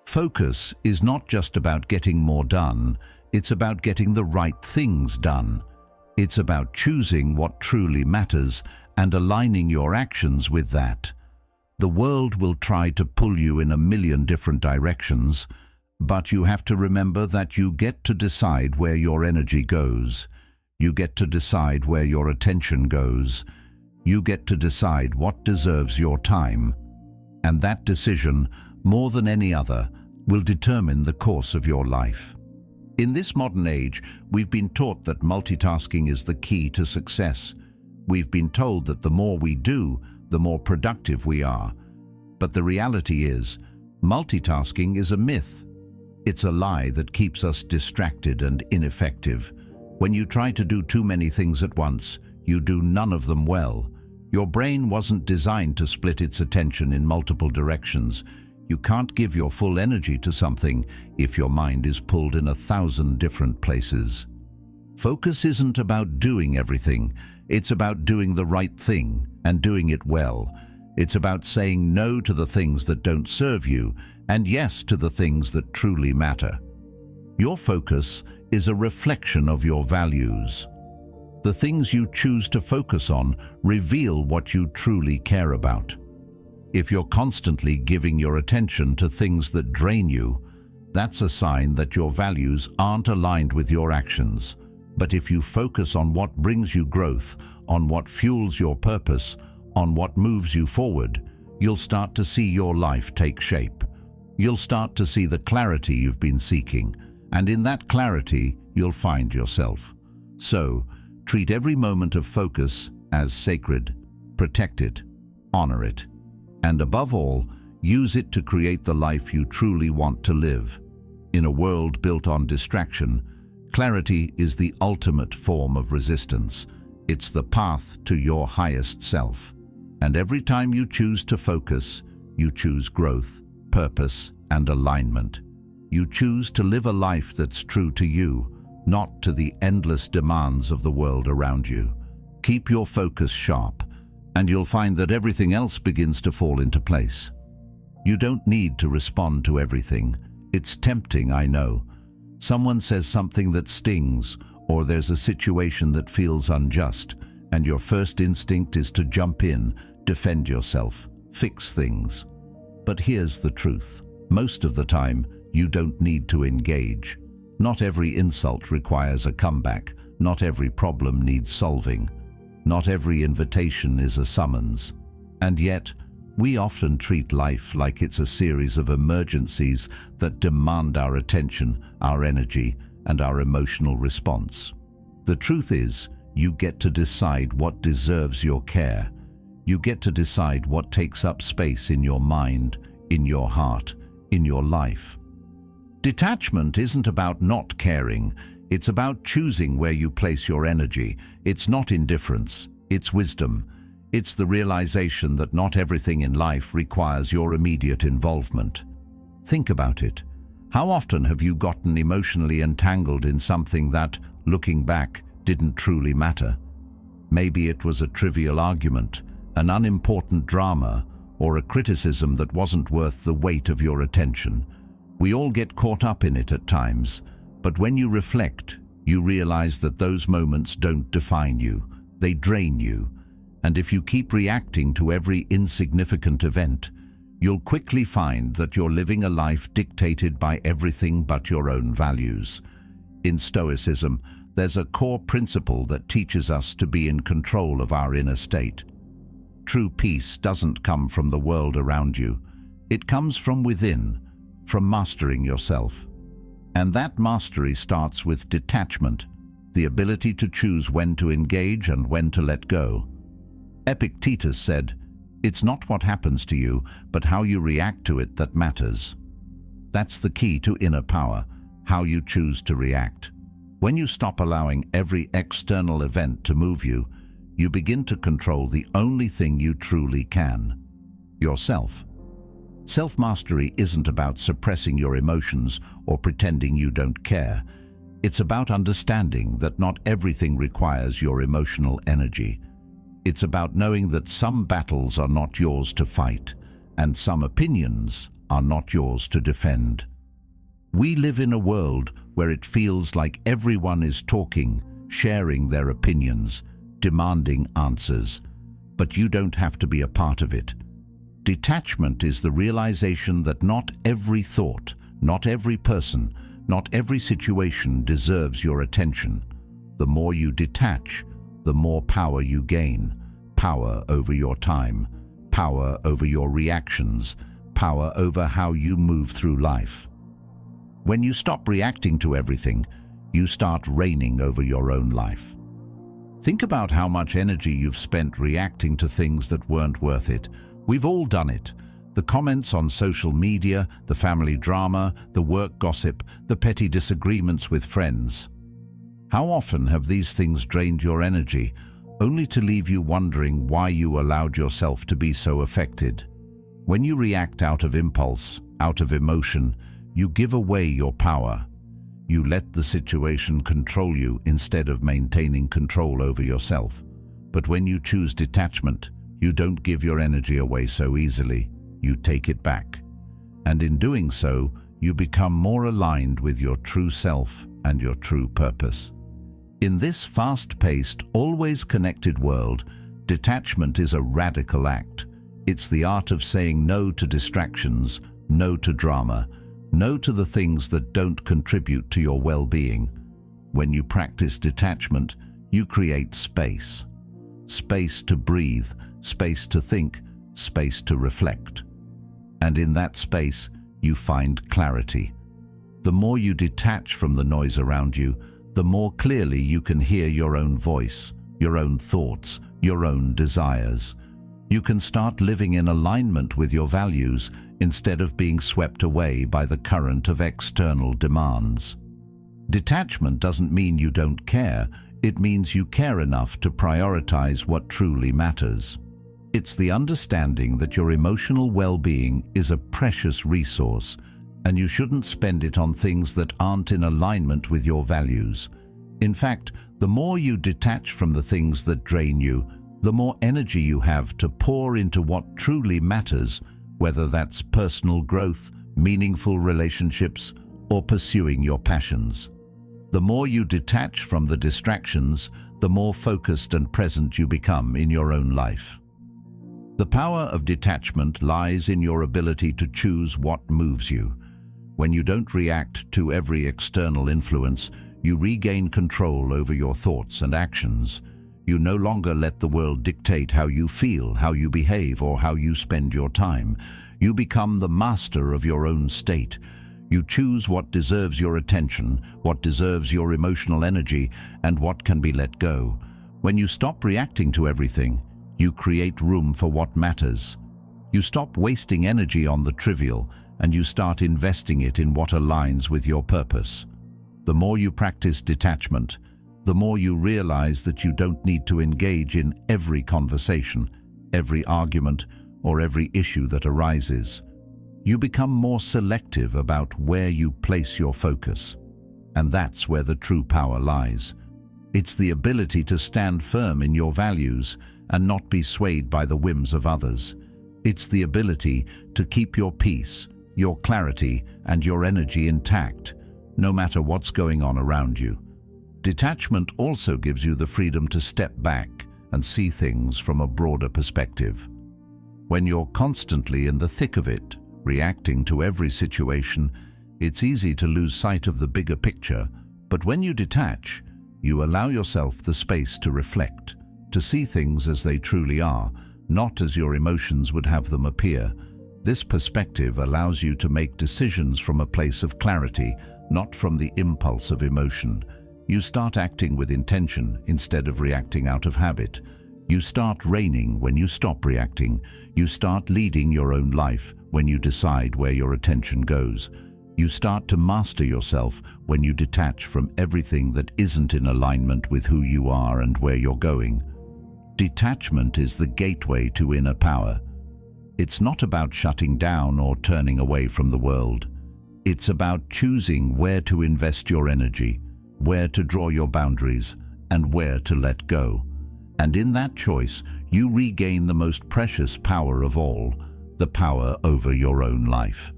Focus is not just about getting more done, it's about getting the right things done. It's about choosing what truly matters and aligning your actions with that. The world will try to pull you in a million different directions, but you have to remember that you get to decide where your energy goes. You get to decide where your attention goes. You get to decide what deserves your time. And that decision, more than any other, will determine the course of your life. In this modern age, we've been taught that multitasking is the key to success. We've been told that the more we do, the more productive we are. But the reality is, multitasking is a myth. It's a lie that keeps us distracted and ineffective. When you try to do too many things at once, you do none of them well. Your brain wasn't designed to split its attention in multiple directions. You can't give your full energy to something if your mind is pulled in 1,000 different places. Focus isn't about doing everything. It's about doing the right thing and doing it well. It's about saying no to the things that don't serve you and yes to the things that truly matter. Your focus is a reflection of your values. The things you choose to focus on reveal what you truly care about. If you're constantly giving your attention to things that drain you, that's a sign that your values aren't aligned with your actions. But if you focus on what brings you growth, on what fuels your purpose, on what moves you forward, you'll start to see your life take shape. You'll start to see the clarity you've been seeking, and in that clarity, you'll find yourself. So, treat every moment of focus as sacred. Protect it, honor it, and above all, use it to create the life you truly want to live. In a world built on distraction, clarity is the ultimate form of resistance. It's the path to your highest self. And every time you choose to focus, you choose growth, purpose, and alignment. You choose to live a life that's true to you, not to the endless demands of the world around you. Keep your focus sharp, and you'll find that everything else begins to fall into place. You don't need to respond to everything. It's tempting, I know. Someone says something that stings, or there's a situation that feels unjust, and your first instinct is to jump in, defend yourself, fix things. But here's the truth. Most of the time, you don't need to engage. Not every insult requires a comeback. Not every problem needs solving. Not every invitation is a summons. And yet, we often treat life like it's a series of emergencies that demand our attention, our energy, and our emotional response. The truth is, you get to decide what deserves your care. You get to decide what takes up space in your mind, in your heart, in your life. Detachment isn't about not caring, it's about choosing where you place your energy. It's not indifference, it's wisdom. It's the realization that not everything in life requires your immediate involvement. Think about it. How often have you gotten emotionally entangled in something that, looking back, didn't truly matter? Maybe it was a trivial argument, an unimportant drama, or a criticism that wasn't worth the weight of your attention. We all get caught up in it at times, but when you reflect, you realize that those moments don't define you, they drain you. And if you keep reacting to every insignificant event, you'll quickly find that you're living a life dictated by everything but your own values. In Stoicism, there's a core principle that teaches us to be in control of our inner state. True peace doesn't come from the world around you. It comes from within, from mastering yourself. And that mastery starts with detachment, the ability to choose when to engage and when to let go. Epictetus said, "It's not what happens to you, but how you react to it that matters." That's the key to inner power, how you choose to react. When you stop allowing every external event to move you, you begin to control the only thing you truly can: yourself. Self-mastery isn't about suppressing your emotions or pretending you don't care. It's about understanding that not everything requires your emotional energy. It's about knowing that some battles are not yours to fight, and some opinions are not yours to defend. We live in a world where it feels like everyone is talking, sharing their opinions, demanding answers, but you don't have to be a part of it. Detachment is the realization that not every thought, not every person, not every situation deserves your attention. The more you detach, the more power you gain. Power over your time, power over your reactions, power over how you move through life. When you stop reacting to everything, you start reigning over your own life. Think about how much energy you've spent reacting to things that weren't worth it. We've all done it. The comments on social media, the family drama, the work gossip, the petty disagreements with friends. How often have these things drained your energy, only to leave you wondering why you allowed yourself to be so affected? When you react out of impulse, out of emotion, you give away your power. You let the situation control you instead of maintaining control over yourself. But when you choose detachment, you don't give your energy away so easily. You take it back. And in doing so, you become more aligned with your true self and your true purpose. In this fast-paced, always connected world, detachment is a radical act. It's the art of saying no to distractions, no to drama, no to the things that don't contribute to your well-being. When you practice detachment, you create space. Space to breathe, space to think, space to reflect. And in that space, you find clarity. The more you detach from the noise around you, the more clearly you can hear your own voice, your own thoughts, your own desires. You can start living in alignment with your values instead of being swept away by the current of external demands. Detachment doesn't mean you don't care. It means you care enough to prioritize what truly matters. It's the understanding that your emotional well-being is a precious resource, and you shouldn't spend it on things that aren't in alignment with your values. In fact, the more you detach from the things that drain you, the more energy you have to pour into what truly matters, whether that's personal growth, meaningful relationships, or pursuing your passions. The more you detach from the distractions, the more focused and present you become in your own life. The power of detachment lies in your ability to choose what moves you. When you don't react to every external influence, you regain control over your thoughts and actions. You no longer let the world dictate how you feel, how you behave, or how you spend your time. You become the master of your own state. You choose what deserves your attention, what deserves your emotional energy, and what can be let go. When you stop reacting to everything, you create room for what matters. You stop wasting energy on the trivial and you start investing it in what aligns with your purpose. The more you practice detachment, the more you realize that you don't need to engage in every conversation, every argument, or every issue that arises. You become more selective about where you place your focus. And that's where the true power lies. It's the ability to stand firm in your values and not be swayed by the whims of others. It's the ability to keep your peace, your clarity, and your energy intact, no matter what's going on around you. Detachment also gives you the freedom to step back and see things from a broader perspective. When you're constantly in the thick of it, reacting to every situation, it's easy to lose sight of the bigger picture. But when you detach, you allow yourself the space to reflect, to see things as they truly are, not as your emotions would have them appear. This perspective allows you to make decisions from a place of clarity, not from the impulse of emotion. You start acting with intention instead of reacting out of habit. You start reigning when you stop reacting. You start leading your own life when you decide where your attention goes. You start to master yourself when you detach from everything that isn't in alignment with who you are and where you're going. Detachment is the gateway to inner power. It's not about shutting down or turning away from the world. It's about choosing where to invest your energy, where to draw your boundaries, and where to let go. And in that choice, you regain the most precious power of all, the power over your own life.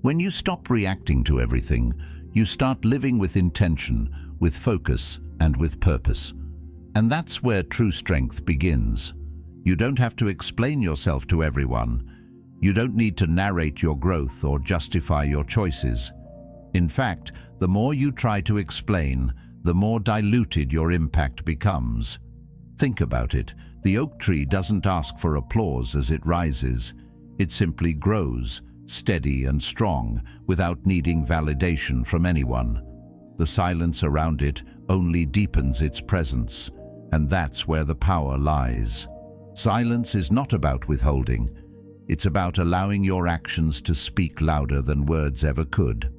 When you stop reacting to everything, you start living with intention, with focus, and with purpose. And that's where true strength begins. You don't have to explain yourself to everyone. You don't need to narrate your growth or justify your choices. In fact, the more you try to explain, the more diluted your impact becomes. Think about it. The oak tree doesn't ask for applause as it rises. It simply grows, steady and strong, without needing validation from anyone. The silence around it only deepens its presence, and that's where the power lies. Silence is not about withholding. It's about allowing your actions to speak louder than words ever could.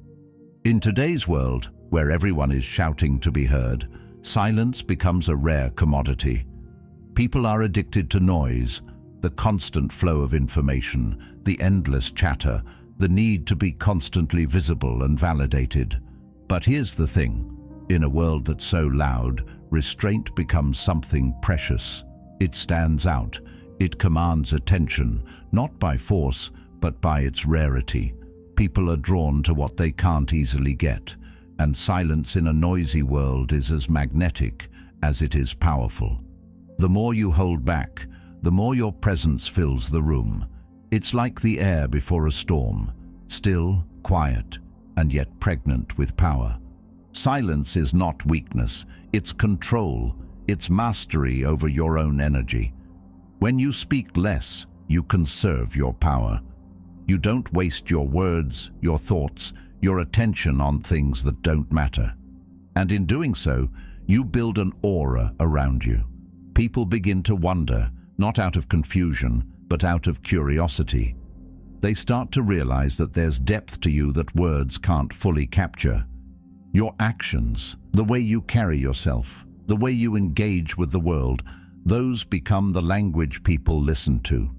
In today's world, where everyone is shouting to be heard, silence becomes a rare commodity. People are addicted to noise, the constant flow of information, the endless chatter, the need to be constantly visible and validated. But here's the thing. In a world that's so loud, restraint becomes something precious. It stands out. It commands attention, not by force, but by its rarity. People are drawn to what they can't easily get, and silence in a noisy world is as magnetic as it is powerful. The more you hold back, the more your presence fills the room. It's like the air before a storm, still, quiet, and yet pregnant with power. Silence is not weakness, it's control, it's mastery over your own energy. When you speak less, you conserve your power. You don't waste your words, your thoughts, your attention on things that don't matter. And in doing so, you build an aura around you. People begin to wonder, not out of confusion, but out of curiosity. They start to realize that there's depth to you that words can't fully capture. Your actions, the way you carry yourself, the way you engage with the world, those become the language people listen to.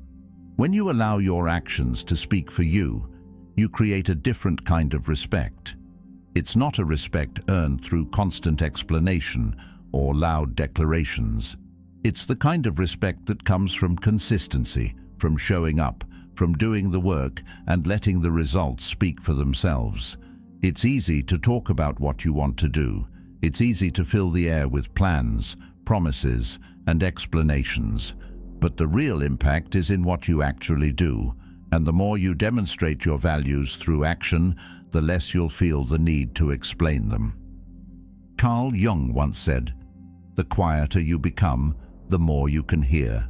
When you allow your actions to speak for you, you create a different kind of respect. It's not a respect earned through constant explanation or loud declarations. It's the kind of respect that comes from consistency, from showing up, from doing the work and letting the results speak for themselves. It's easy to talk about what you want to do. It's easy to fill the air with plans, promises, and explanations. But the real impact is in what you actually do, and the more you demonstrate your values through action, the less you'll feel the need to explain them. Carl Jung once said, "The quieter you become, the more you can hear."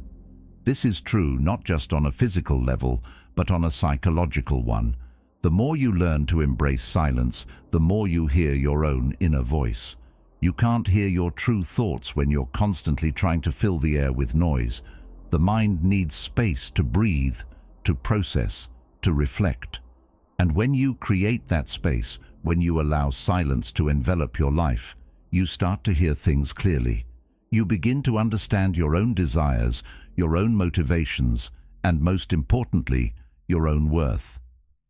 This is true not just on a physical level, but on a psychological one. The more you learn to embrace silence, the more you hear your own inner voice. You can't hear your true thoughts when you're constantly trying to fill the air with noise. The mind needs space to breathe, to process, to reflect. And when you create that space, when you allow silence to envelop your life, you start to hear things clearly. You begin to understand your own desires, your own motivations, and most importantly, your own worth.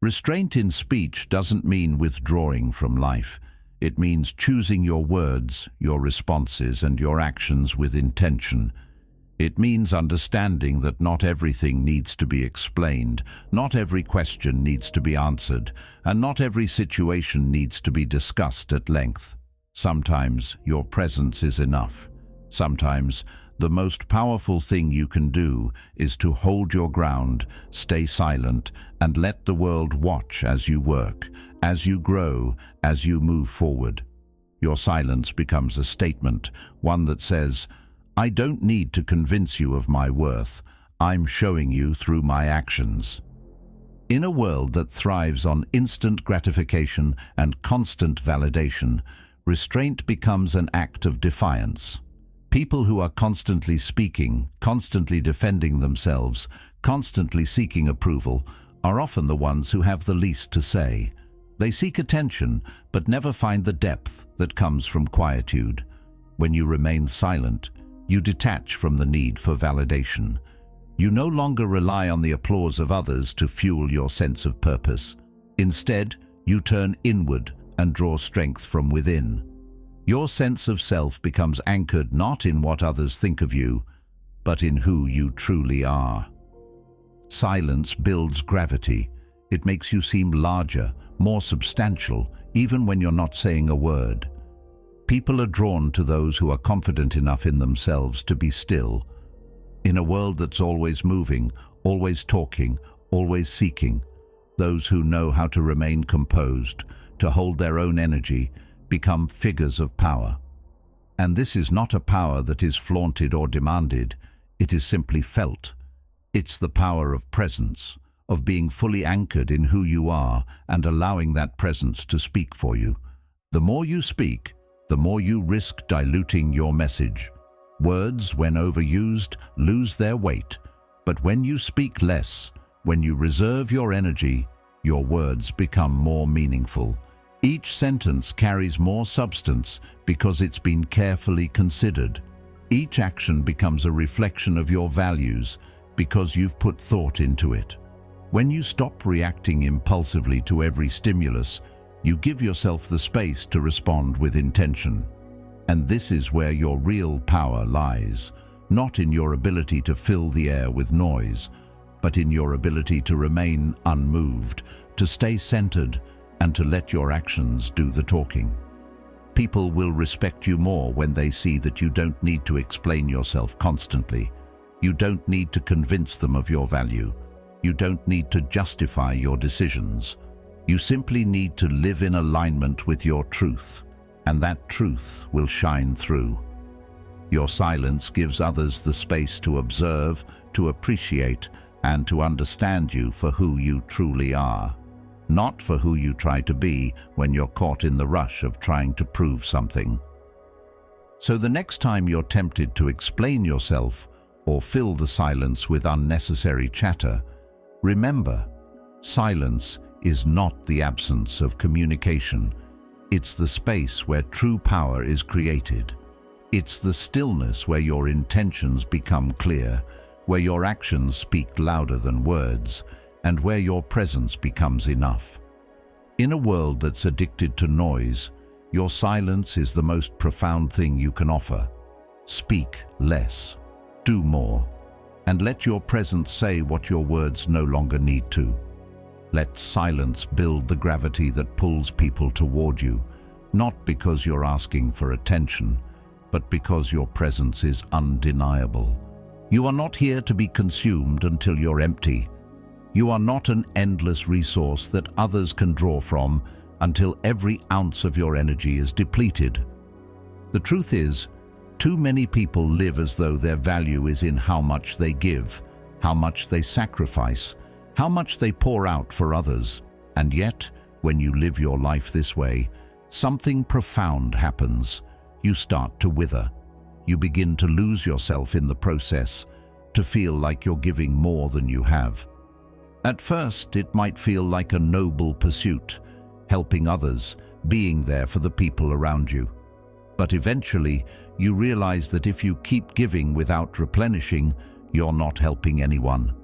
Restraint in speech doesn't mean withdrawing from life. It means choosing your words, your responses, and your actions with intention. It means understanding that not everything needs to be explained, not every question needs to be answered, and not every situation needs to be discussed at length. Sometimes your presence is enough. Sometimes the most powerful thing you can do is to hold your ground, stay silent, and let the world watch as you work, as you grow, as you move forward. Your silence becomes a statement, one that says, "I don't need to convince you of my worth. I'm showing you through my actions." In a world that thrives on instant gratification and constant validation, restraint becomes an act of defiance. People who are constantly speaking, constantly defending themselves, constantly seeking approval, are often the ones who have the least to say. They seek attention, but never find the depth that comes from quietude. When you remain silent, you detach from the need for validation. You no longer rely on the applause of others to fuel your sense of purpose. Instead, you turn inward and draw strength from within. Your sense of self becomes anchored not in what others think of you, but in who you truly are. Silence builds gravity. It makes you seem larger, more substantial, even when you're not saying a word. People are drawn to those who are confident enough in themselves to be still. In a world that's always moving, always talking, always seeking, those who know how to remain composed, to hold their own energy, become figures of power. And this is not a power that is flaunted or demanded, it is simply felt. It's the power of presence, of being fully anchored in who you are and allowing that presence to speak for you. The more you speak, the more you risk diluting your message. Words, when overused, lose their weight. But when you speak less, when you reserve your energy, your words become more meaningful. Each sentence carries more substance because it's been carefully considered. Each action becomes a reflection of your values because you've put thought into it. When you stop reacting impulsively to every stimulus, you give yourself the space to respond with intention. And this is where your real power lies, not in your ability to fill the air with noise, but in your ability to remain unmoved, to stay centered, and to let your actions do the talking. People will respect you more when they see that you don't need to explain yourself constantly. You don't need to convince them of your value. You don't need to justify your decisions. You simply need to live in alignment with your truth, and that truth will shine through. Your silence gives others the space to observe, to appreciate, and to understand you for who you truly are, not for who you try to be when you're caught in the rush of trying to prove something. So the next time you're tempted to explain yourself or fill the silence with unnecessary chatter, remember, silence is not the absence of communication. It's the space where true power is created. It's the stillness where your intentions become clear, where your actions speak louder than words, and where your presence becomes enough. In a world that's addicted to noise, your silence is the most profound thing you can offer. Speak less, do more, and let your presence say what your words no longer need to. Let silence build the gravity that pulls people toward you, not because you're asking for attention, but because your presence is undeniable. You are not here to be consumed until you're empty. You are not an endless resource that others can draw from until every ounce of your energy is depleted. The truth is, too many people live as though their value is in how much they give, how much they sacrifice, how much they pour out for others. And yet, when you live your life this way, something profound happens. You start to wither. You begin to lose yourself in the process, to feel like you're giving more than you have. At first, it might feel like a noble pursuit, helping others, being there for the people around you. But eventually, you realize that if you keep giving without replenishing, you're not helping anyone.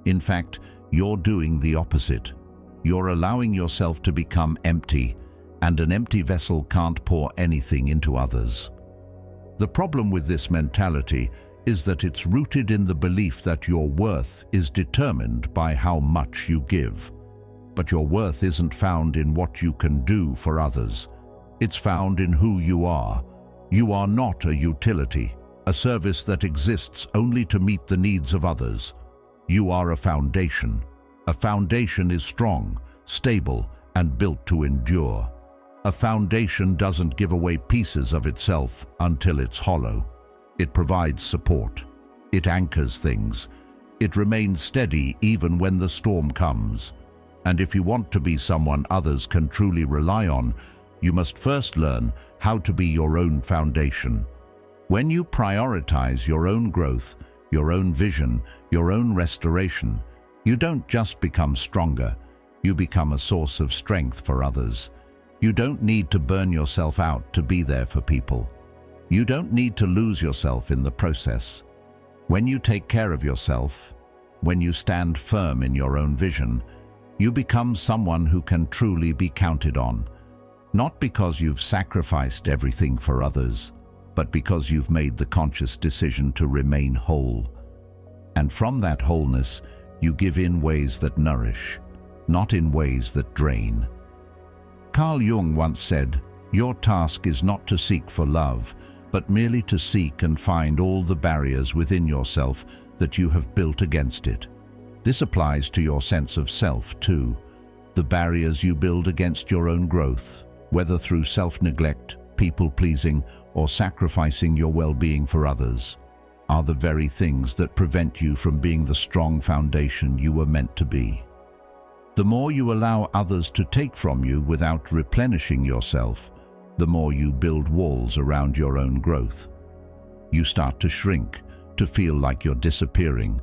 In fact, you're doing the opposite. You're allowing yourself to become empty, and an empty vessel can't pour anything into others. The problem with this mentality is that it's rooted in the belief that your worth is determined by how much you give. But your worth isn't found in what you can do for others. It's found in who you are. You are not a utility, a service that exists only to meet the needs of others. You are a foundation. A foundation is strong, stable, and built to endure. A foundation doesn't give away pieces of itself until it's hollow. It provides support. It anchors things. It remains steady even when the storm comes. And if you want to be someone others can truly rely on, you must first learn how to be your own foundation. When you prioritize your own growth, your own vision, your own restoration, you don't just become stronger, you become a source of strength for others. You don't need to burn yourself out to be there for people. You don't need to lose yourself in the process. When you take care of yourself, when you stand firm in your own vision, you become someone who can truly be counted on. Not because you've sacrificed everything for others, but because you've made the conscious decision to remain whole. And from that wholeness, you give in ways that nourish, not in ways that drain. Carl Jung once said, "Your task is not to seek for love, but merely to seek and find all the barriers within yourself that you have built against it." This applies to your sense of self too. The barriers you build against your own growth, whether through self-neglect, people-pleasing, or sacrificing your well-being for others, are the very things that prevent you from being the strong foundation you were meant to be. The more you allow others to take from you without replenishing yourself, the more you build walls around your own growth. You start to shrink, to feel like you're disappearing.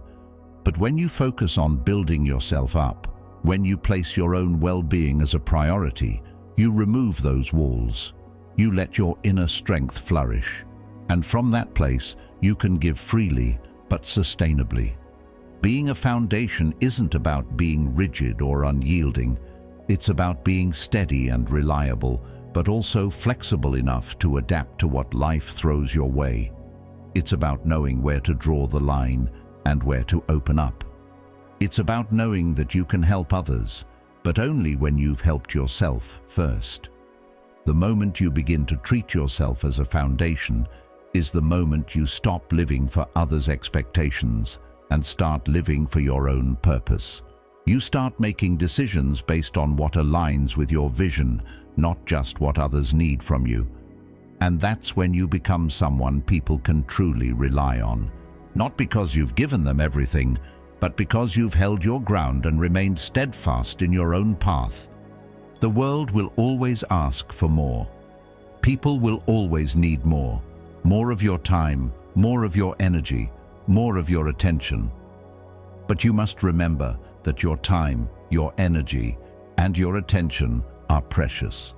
But when you focus on building yourself up, when you place your own well-being as a priority, you remove those walls. You let your inner strength flourish. And from that place, you can give freely, but sustainably. Being a foundation isn't about being rigid or unyielding. It's about being steady and reliable, but also flexible enough to adapt to what life throws your way. It's about knowing where to draw the line and where to open up. It's about knowing that you can help others, but only when you've helped yourself first. The moment you begin to treat yourself as a foundation is the moment you stop living for others' expectations and start living for your own purpose. You start making decisions based on what aligns with your vision, not just what others need from you. And that's when you become someone people can truly rely on. Not because you've given them everything, but because you've held your ground and remained steadfast in your own path. The world will always ask for more. People will always need more. More of your time, more of your energy, more of your attention. But you must remember that your time, your energy, and your attention are precious.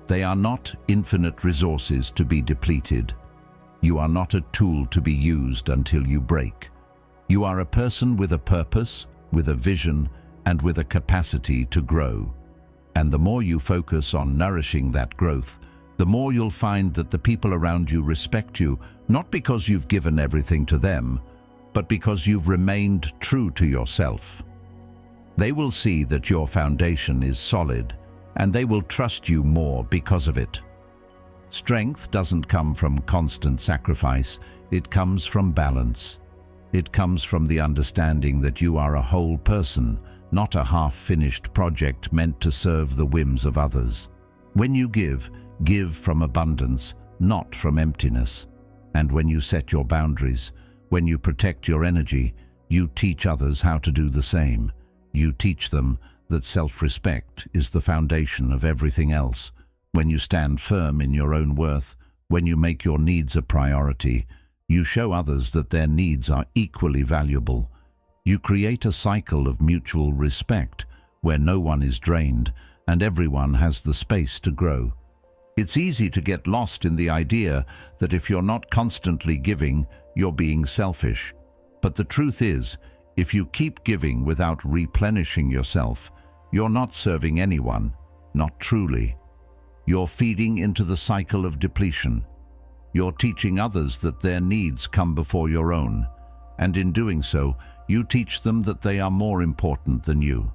They are not infinite resources to be depleted. You are not a tool to be used until you break. You are a person with a purpose, with a vision, and with a capacity to grow. And the more you focus on nourishing that growth, the more you'll find that the people around you respect you, not because you've given everything to them, but because you've remained true to yourself. They will see that your foundation is solid, and they will trust you more because of it. Strength doesn't come from constant sacrifice, it comes from balance. It comes from the understanding that you are a whole person, not a half-finished project meant to serve the whims of others. When you give, give from abundance, not from emptiness. And when you set your boundaries, when you protect your energy, you teach others how to do the same. You teach them that self-respect is the foundation of everything else. When you stand firm in your own worth, when you make your needs a priority, you show others that their needs are equally valuable. You create a cycle of mutual respect where no one is drained and everyone has the space to grow. It's easy to get lost in the idea that if you're not constantly giving, you're being selfish. But the truth is, if you keep giving without replenishing yourself, you're not serving anyone, not truly. You're feeding into the cycle of depletion. You're teaching others that their needs come before your own, and in doing so, you teach them that they are more important than you.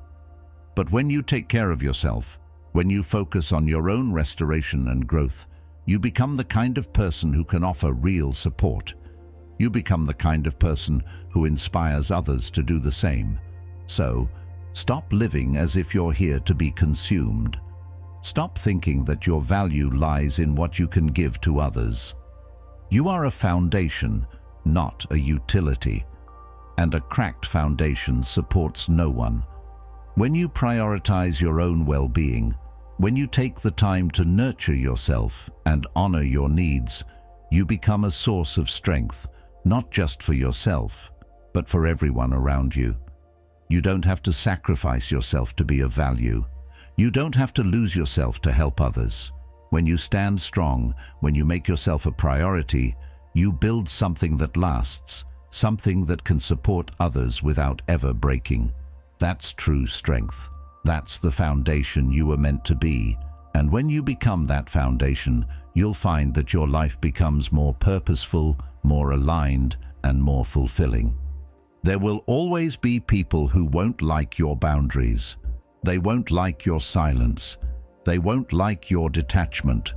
But when you take care of yourself, when you focus on your own restoration and growth, you become the kind of person who can offer real support. You become the kind of person who inspires others to do the same. So, stop living as if you're here to be consumed. Stop thinking that your value lies in what you can give to others. You are a foundation, not a utility. And a cracked foundation supports no one. When you prioritize your own well-being, when you take the time to nurture yourself and honor your needs, you become a source of strength, not just for yourself, but for everyone around you. You don't have to sacrifice yourself to be of value. You don't have to lose yourself to help others. When you stand strong, when you make yourself a priority, you build something that lasts, something that can support others without ever breaking. That's true strength. That's the foundation you were meant to be. And when you become that foundation, you'll find that your life becomes more purposeful, more aligned, and more fulfilling. There will always be people who won't like your boundaries. They won't like your silence. They won't like your detachment.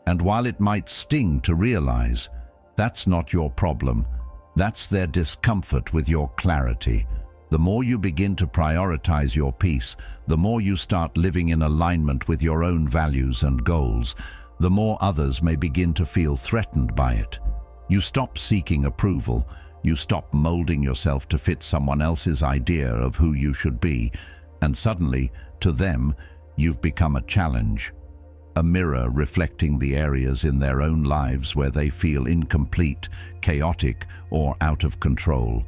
And while it might sting to realize, that's not your problem. That's their discomfort with your clarity. The more you begin to prioritize your peace, the more you start living in alignment with your own values and goals, the more others may begin to feel threatened by it. You stop seeking approval. You stop molding yourself to fit someone else's idea of who you should be, and suddenly, to them, you've become a challenge. A mirror reflecting the areas in their own lives where they feel incomplete, chaotic, or out of control.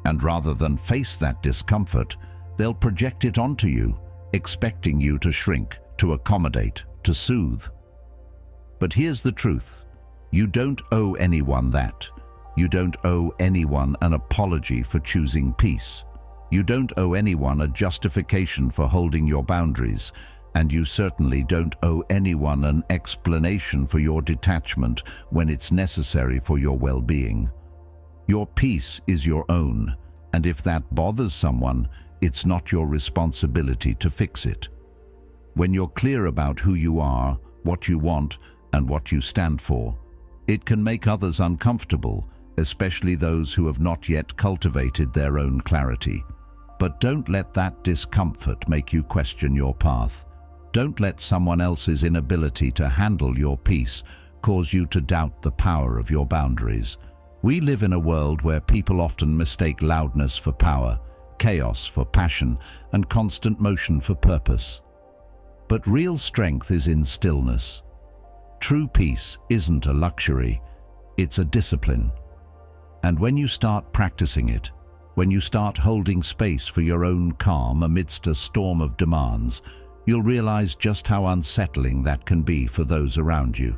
And rather than face that discomfort, they'll project it onto you, expecting you to shrink, to accommodate, to soothe. But here's the truth. You don't owe anyone that. You don't owe anyone an apology for choosing peace. You don't owe anyone a justification for holding your boundaries, and you certainly don't owe anyone an explanation for your detachment when it's necessary for your well-being. Your peace is your own, and if that bothers someone, it's not your responsibility to fix it. When you're clear about who you are, what you want, and what you stand for, it can make others uncomfortable, especially those who have not yet cultivated their own clarity. But don't let that discomfort make you question your path. Don't let someone else's inability to handle your peace cause you to doubt the power of your boundaries. We live in a world where people often mistake loudness for power, chaos for passion, and constant motion for purpose. But real strength is in stillness. True peace isn't a luxury, it's a discipline. And when you start practicing it, when you start holding space for your own calm amidst a storm of demands, you'll realize just how unsettling that can be for those around you.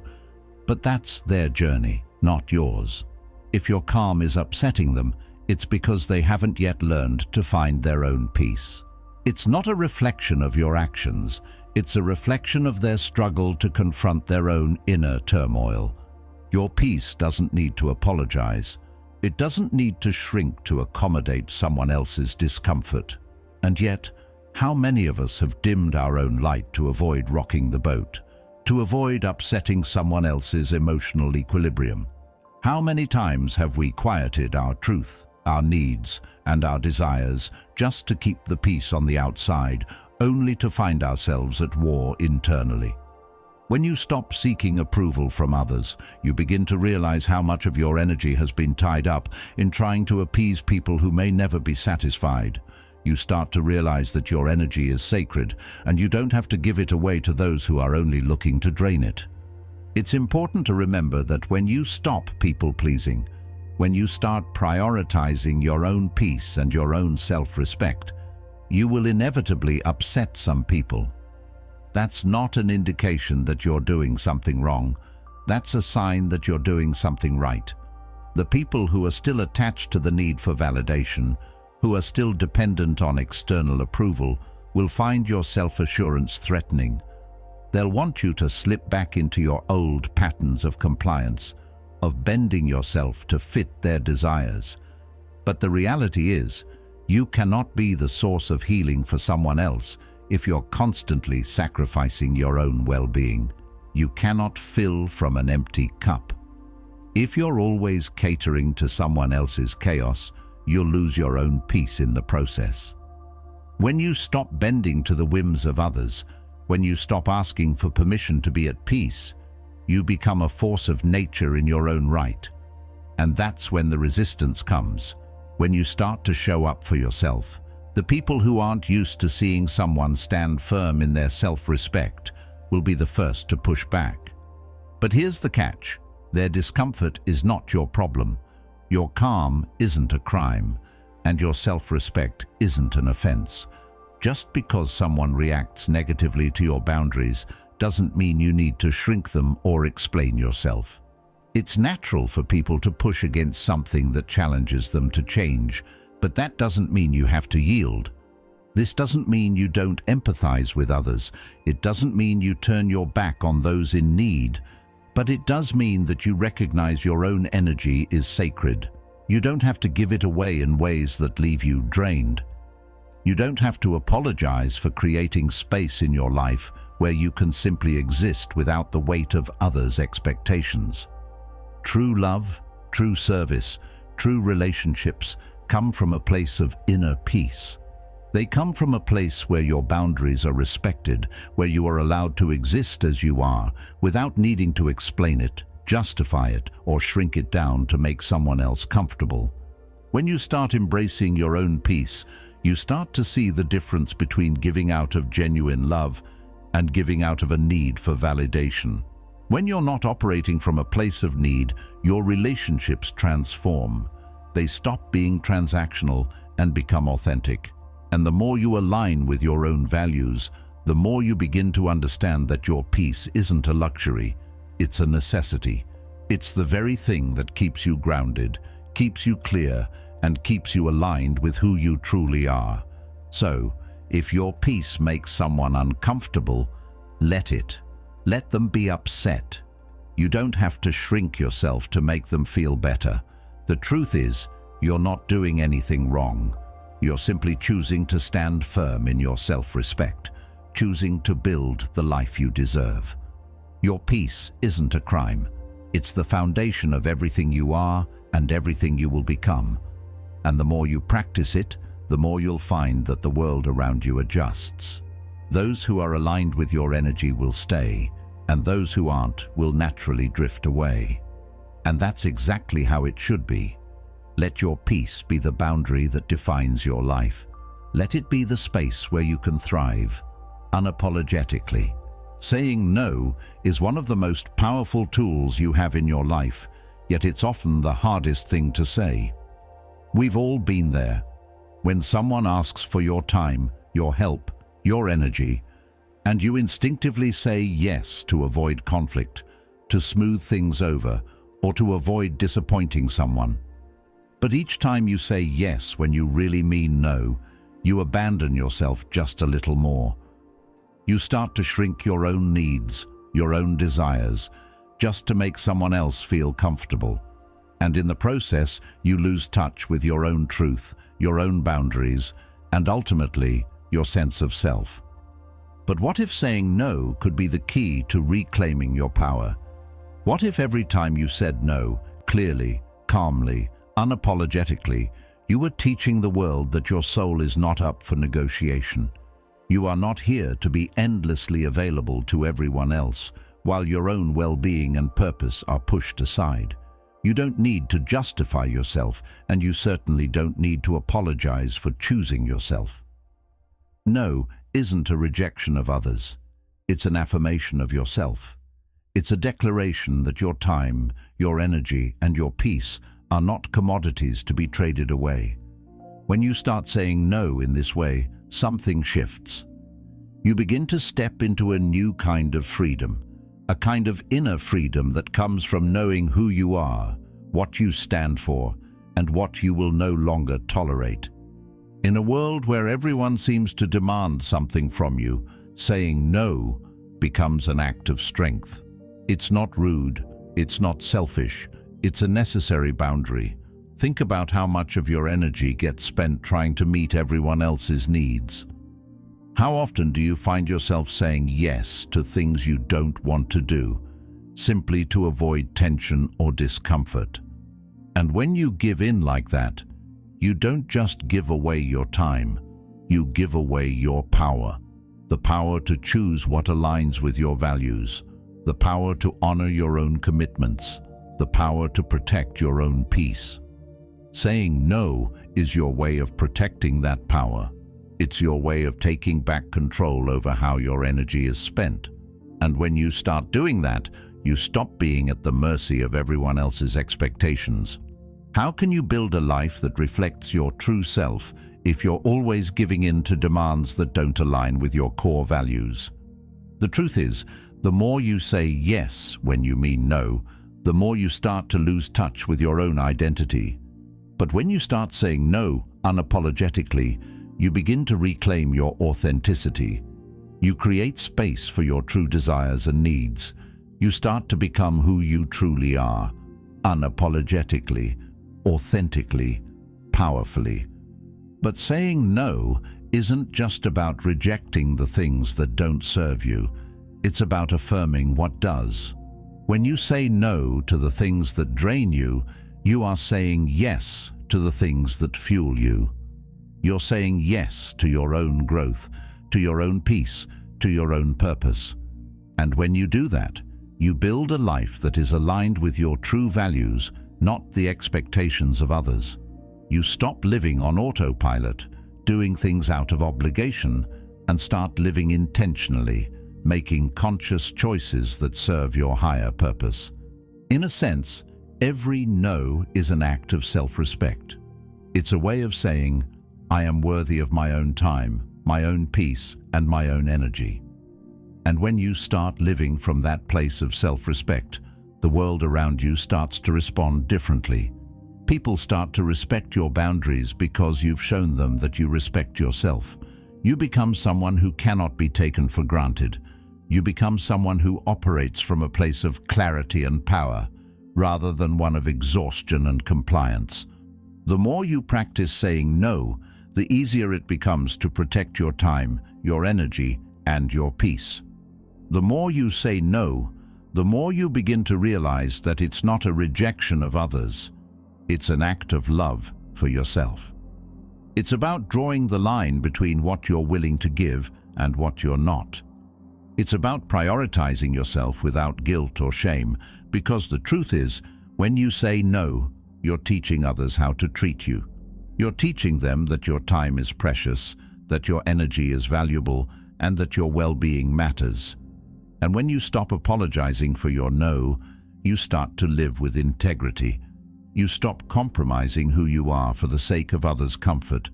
But that's their journey, not yours. If your calm is upsetting them, it's because they haven't yet learned to find their own peace. It's not a reflection of your actions, it's a reflection of their struggle to confront their own inner turmoil. Your peace doesn't need to apologize. It doesn't need to shrink to accommodate someone else's discomfort. And yet, how many of us have dimmed our own light to avoid rocking the boat, to avoid upsetting someone else's emotional equilibrium? How many times have we quieted our truth, our needs, and our desires just to keep the peace on the outside, only to find ourselves at war internally? When you stop seeking approval from others, you begin to realize how much of your energy has been tied up in trying to appease people who may never be satisfied. You start to realize that your energy is sacred, and you don't have to give it away to those who are only looking to drain it. It's important to remember that when you stop people-pleasing, When you start prioritizing your own peace and your own self-respect, you will inevitably upset some people. That's not an indication that you're doing something wrong. That's a sign that you're doing something right. The people who are still attached to the need for validation, who are still dependent on external approval, will find your self-assurance threatening. They'll want you to slip back into your old patterns of compliance, of bending yourself to fit their desires. But the reality is, you cannot be the source of healing for someone else if you're constantly sacrificing your own well-being. You cannot fill from an empty cup. If you're always catering to someone else's chaos, you'll lose your own peace in the process. When you stop bending to the whims of others, when you stop asking for permission to be at peace, you become a force of nature in your own right. And that's when the resistance comes. When you start to show up for yourself, the people who aren't used to seeing someone stand firm in their self-respect will be the first to push back. But here's the catch. Their discomfort is not your problem. Your calm isn't a crime, and your self-respect isn't an offense. Just because someone reacts negatively to your boundaries doesn't mean you need to shrink them or explain yourself. It's natural for people to push against something that challenges them to change, but that doesn't mean you have to yield. This doesn't mean you don't empathize with others. It doesn't mean you turn your back on those in need. But it does mean that you recognize your own energy is sacred. You don't have to give it away in ways that leave you drained. You don't have to apologize for creating space in your life where you can simply exist without the weight of others' expectations. True love, true service, true relationships come from a place of inner peace. They come from a place where your boundaries are respected, where you are allowed to exist as you are, without needing to explain it, justify it, or shrink it down to make someone else comfortable. When you start embracing your own peace, you start to see the difference between giving out of genuine love and giving out of a need for validation. When you're not operating from a place of need, your relationships transform. They stop being transactional and become authentic. And the more you align with your own values, the more you begin to understand that your peace isn't a luxury, it's a necessity. It's the very thing that keeps you grounded, keeps you clear, and keeps you aligned with who you truly are. So, if your peace makes someone uncomfortable, let it. Let them be upset. You don't have to shrink yourself to make them feel better. The truth is, you're not doing anything wrong. You're simply choosing to stand firm in your self-respect, choosing to build the life you deserve. Your peace isn't a crime. It's the foundation of everything you are and everything you will become. And the more you practice it, the more you'll find that the world around you adjusts. Those who are aligned with your energy will stay, and those who aren't will naturally drift away. And that's exactly how it should be. Let your peace be the boundary that defines your life. Let it be the space where you can thrive, unapologetically. Saying no is one of the most powerful tools you have in your life, yet it's often the hardest thing to say. We've all been there. When someone asks for your time, your help, your energy, and you instinctively say yes to avoid conflict, to smooth things over, or to avoid disappointing someone. But each time you say yes when you really mean no, you abandon yourself just a little more. You start to shrink your own needs, your own desires, just to make someone else feel comfortable. And in the process, you lose touch with your own truth, your own boundaries, and ultimately, your sense of self. But what if saying no could be the key to reclaiming your power? What if every time you said no, clearly, calmly, unapologetically, you were teaching the world that your soul is not up for negotiation? You are not here to be endlessly available to everyone else, while your own well-being and purpose are pushed aside. You don't need to justify yourself, and you certainly don't need to apologize for choosing yourself. No isn't a rejection of others. It's an affirmation of yourself. It's a declaration that your time, your energy, and your peace are not commodities to be traded away. When you start saying no in this way, something shifts. You begin to step into a new kind of freedom, a kind of inner freedom that comes from knowing who you are, what you stand for, and what you will no longer tolerate. In a world where everyone seems to demand something from you, saying no becomes an act of strength. It's not rude, it's not selfish, it's a necessary boundary. Think about how much of your energy gets spent trying to meet everyone else's needs. How often do you find yourself saying yes to things you don't want to do, simply to avoid tension or discomfort? And when you give in like that, you don't just give away your time, you give away your power. The power to choose what aligns with your values, the power to honor your own commitments, the power to protect your own peace. Saying no is your way of protecting that power. It's your way of taking back control over how your energy is spent. And when you start doing that, you stop being at the mercy of everyone else's expectations. How can you build a life that reflects your true self if you're always giving in to demands that don't align with your core values? The truth is, the more you say yes when you mean no, the more you start to lose touch with your own identity. But when you start saying no unapologetically, you begin to reclaim your authenticity. You create space for your true desires and needs. You start to become who you truly are, unapologetically, authentically, powerfully. But saying no isn't just about rejecting the things that don't serve you. It's about affirming what does. When you say no to the things that drain you, you are saying yes to the things that fuel you. You're saying yes to your own growth, to your own peace, to your own purpose. And when you do that, you build a life that is aligned with your true values, not the expectations of others. You stop living on autopilot, doing things out of obligation, and start living intentionally, making conscious choices that serve your higher purpose. In a sense, every no is an act of self-respect. It's a way of saying, I am worthy of my own time, my own peace, and my own energy. And when you start living from that place of self-respect, the world around you starts to respond differently. People start to respect your boundaries because you've shown them that you respect yourself. You become someone who cannot be taken for granted. You become someone who operates from a place of clarity and power, rather than one of exhaustion and compliance. The more you practice saying no, the easier it becomes to protect your time, your energy, and your peace. The more you say no, the more you begin to realize that it's not a rejection of others. It's an act of love for yourself. It's about drawing the line between what you're willing to give and what you're not. It's about prioritizing yourself without guilt or shame, because the truth is, when you say no, you're teaching others how to treat you. You're teaching them that your time is precious, that your energy is valuable, and that your well-being matters. And when you stop apologizing for your no, you start to live with integrity. You stop compromising who you are for the sake of others' comfort.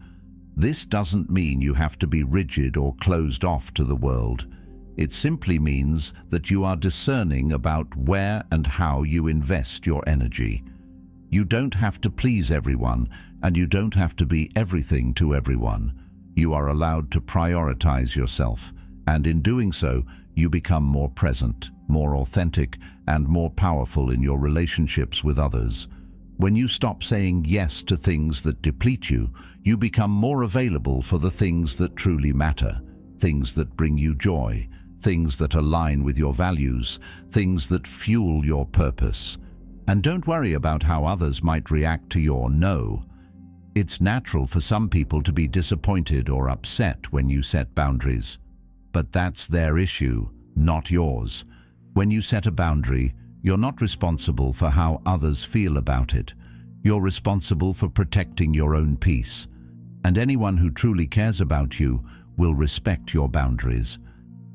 This doesn't mean you have to be rigid or closed off to the world. It simply means that you are discerning about where and how you invest your energy. You don't have to please everyone, and you don't have to be everything to everyone. You are allowed to prioritize yourself, and in doing so, you become more present, more authentic, and more powerful in your relationships with others. When you stop saying yes to things that deplete you, you become more available for the things that truly matter, things that bring you joy, things that align with your values, things that fuel your purpose. And don't worry about how others might react to your no. It's natural for some people to be disappointed or upset when you set boundaries. But that's their issue, not yours. When you set a boundary, you're not responsible for how others feel about it. You're responsible for protecting your own peace. And anyone who truly cares about you will respect your boundaries.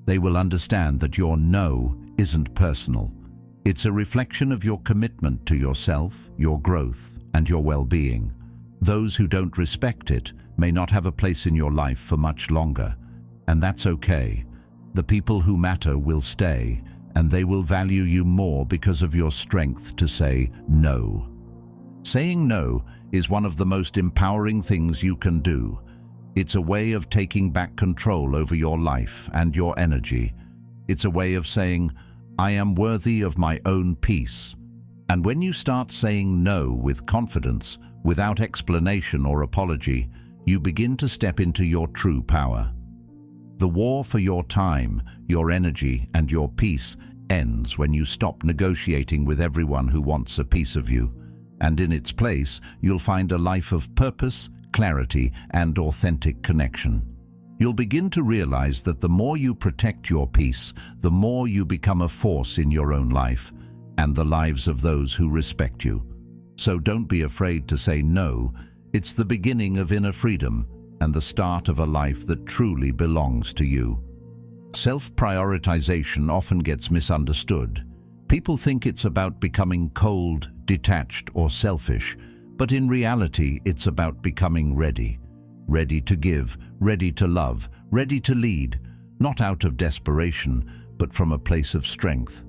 They will understand that your no isn't personal. It's a reflection of your commitment to yourself, your growth, and your well-being. Those who don't respect it may not have a place in your life for much longer, and that's okay. The people who matter will stay, and they will value you more because of your strength to say no. Saying no is one of the most empowering things you can do. It's a way of taking back control over your life and your energy. It's a way of saying, I am worthy of my own peace. And when you start saying no with confidence, without explanation or apology, you begin to step into your true power. The war for your time, your energy, and your peace ends when you stop negotiating with everyone who wants a piece of you. And in its place, you'll find a life of purpose, clarity, and authentic connection. You'll begin to realize that the more you protect your peace, the more you become a force in your own life and the lives of those who respect you. So don't be afraid to say no. It's the beginning of inner freedom and the start of a life that truly belongs to you. Self-prioritization often gets misunderstood. People think it's about becoming cold, detached, or selfish, but in reality, it's about becoming ready. Ready to give, ready to love, ready to lead, not out of desperation, but from a place of strength.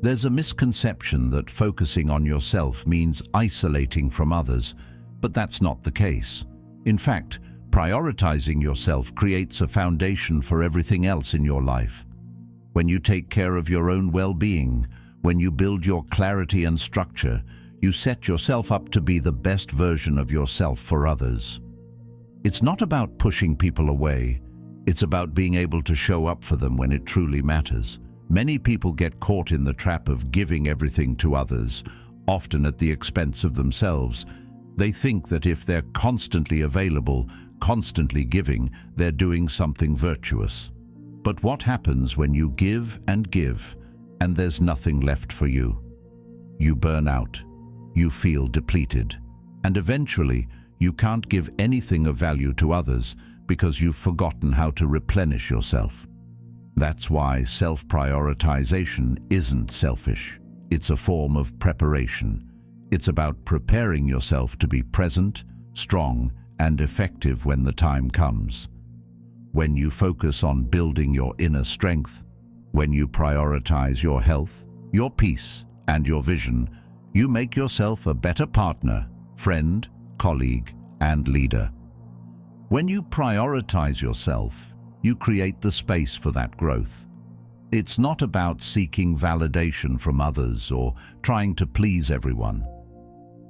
There's a misconception that focusing on yourself means isolating from others, but that's not the case. In fact, prioritizing yourself creates a foundation for everything else in your life. When you take care of your own well-being, when you build your clarity and structure, you set yourself up to be the best version of yourself for others. It's not about pushing people away. It's about being able to show up for them when it truly matters. Many people get caught in the trap of giving everything to others, often at the expense of themselves. They think that if they're constantly available, constantly giving, they're doing something virtuous. But what happens when you give, and there's nothing left for you? You burn out. You feel depleted. And eventually, you can't give anything of value to others because you've forgotten how to replenish yourself. That's why self-prioritization isn't selfish. It's a form of preparation. It's about preparing yourself to be present, strong, and effective when the time comes. When you focus on building your inner strength, when you prioritize your health, your peace, and your vision, you make yourself a better partner, friend, colleague, and leader. When you prioritize yourself, you create the space for that growth. It's not about seeking validation from others or trying to please everyone.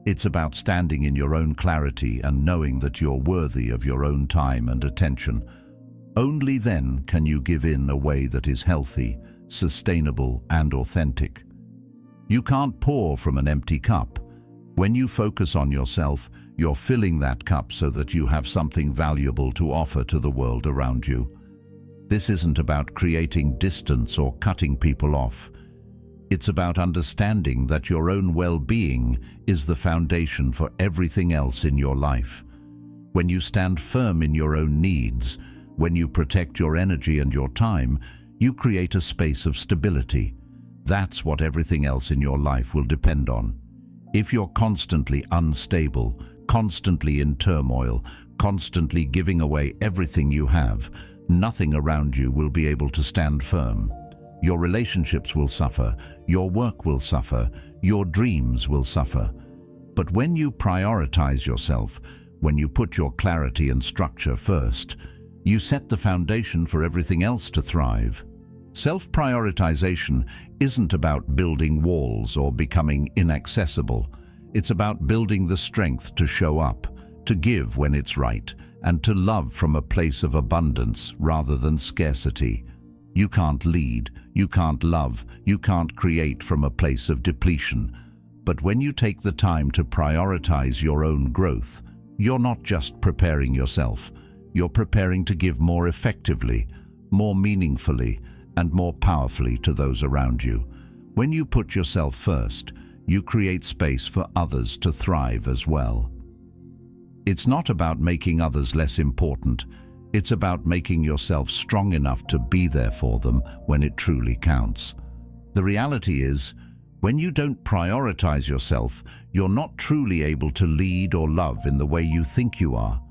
It's about standing in your own clarity and knowing that you're worthy of your own time and attention. Only then can you give in a way that is healthy, sustainable, and authentic. You can't pour from an empty cup. When you focus on yourself, you're filling that cup so that you have something valuable to offer to the world around you. This isn't about creating distance or cutting people off. It's about understanding that your own well-being is the foundation for everything else in your life. When you stand firm in your own needs, when you protect your energy and your time, you create a space of stability. That's what everything else in your life will depend on. If you're constantly unstable, constantly in turmoil, constantly giving away everything you have, nothing around you will be able to stand firm. Your relationships will suffer, your work will suffer, your dreams will suffer. But when you prioritize yourself, when you put your clarity and structure first, you set the foundation for everything else to thrive. Self-prioritization isn't about building walls or becoming inaccessible. It's about building the strength to show up, to give when it's right, and to love from a place of abundance rather than scarcity. You can't lead, you can't love, you can't create from a place of depletion. But when you take the time to prioritize your own growth, you're not just preparing yourself, you're preparing to give more effectively, more meaningfully, and more powerfully to those around you. When you put yourself first, you create space for others to thrive as well. It's not about making others less important. It's about making yourself strong enough to be there for them when it truly counts. The reality is, When you don't prioritize yourself, you're not truly able to lead or love in the way you think you are.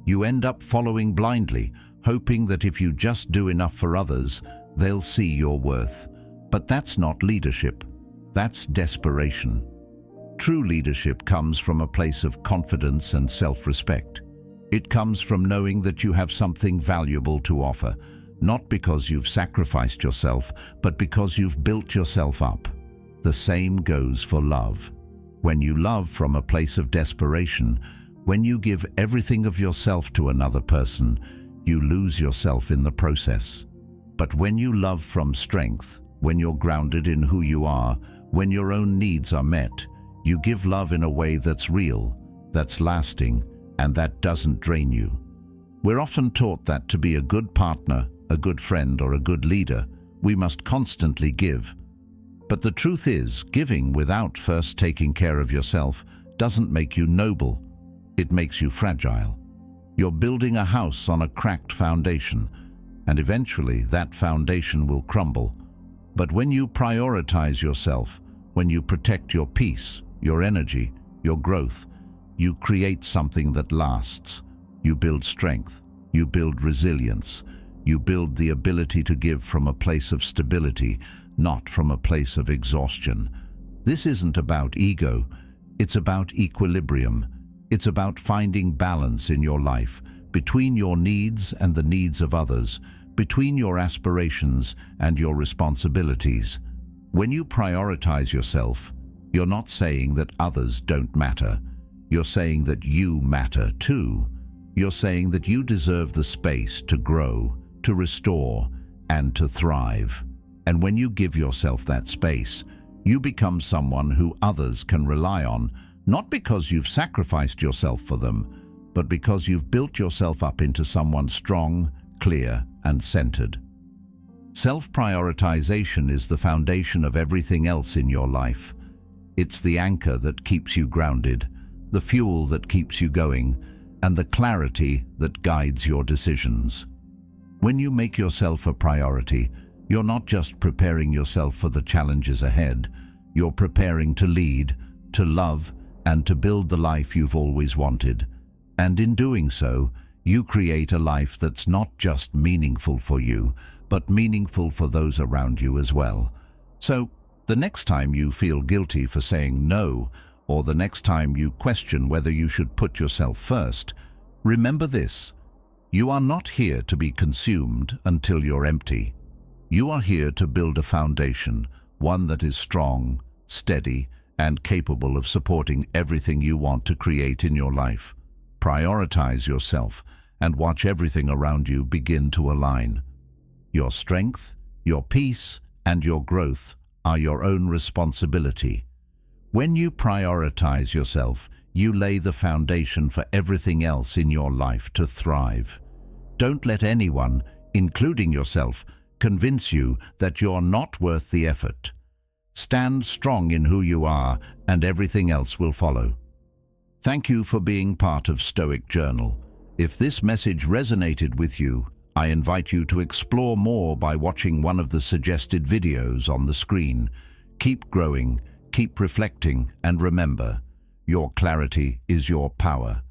You end up following blindly, hoping that if you just do enough for others, they'll see your worth. But that's not leadership. That's desperation. True leadership comes from a place of confidence and self-respect. It comes from knowing that you have something valuable to offer, not because you've sacrificed yourself, but because you've built yourself up. The same goes for love. When you love from a place of desperation, when you give everything of yourself to another person, you lose yourself in the process. But when you love from strength, when you're grounded in who you are, when your own needs are met, you give love in a way that's real, that's lasting, and that doesn't drain you. We're often taught that to be a good partner, a good friend, or a good leader, we must constantly give. But the truth is, giving without first taking care of yourself doesn't make you noble. It makes you fragile. You're building a house on a cracked foundation, and eventually that foundation will crumble. But when you prioritize yourself, when you protect your peace, your energy, your growth, you create something that lasts. You build strength. You build resilience. You build the ability to give from a place of stability, not from a place of exhaustion. This isn't about ego. It's about equilibrium. It's about finding balance in your life, between your needs and the needs of others, between your aspirations and your responsibilities. When you prioritize yourself, you're not saying that others don't matter. You're saying that you matter too. You're saying that you deserve the space to grow, to restore, and to thrive. And when you give yourself that space, you become someone who others can rely on, not because you've sacrificed yourself for them, but because you've built yourself up into someone strong, clear, and centered. Self-prioritization is the foundation of everything else in your life. It's the anchor that keeps you grounded, the fuel that keeps you going, and the clarity that guides your decisions. When you make yourself a priority, you're not just preparing yourself for the challenges ahead. You're preparing to lead, to love, and to build the life you've always wanted. And in doing so, you create a life that's not just meaningful for you, but meaningful for those around you as well. So, the next time you feel guilty for saying no, or the next time you question whether you should put yourself first, remember this: you are not here to be consumed until you're empty. You are here to build a foundation, one that is strong, steady, and capable of supporting everything you want to create in your life. Prioritize yourself and watch everything around you begin to align. Your strength, your peace, and your growth are your own responsibility. When you prioritize yourself, you lay the foundation for everything else in your life to thrive. Don't let anyone, including yourself, convince you that you're not worth the effort. Stand strong in who you are, and everything else will follow. Thank you for being part of Stoic Journal. If this message resonated with you, I invite you to explore more by watching one of the suggested videos on the screen. Keep growing, keep reflecting, and remember, your clarity is your power.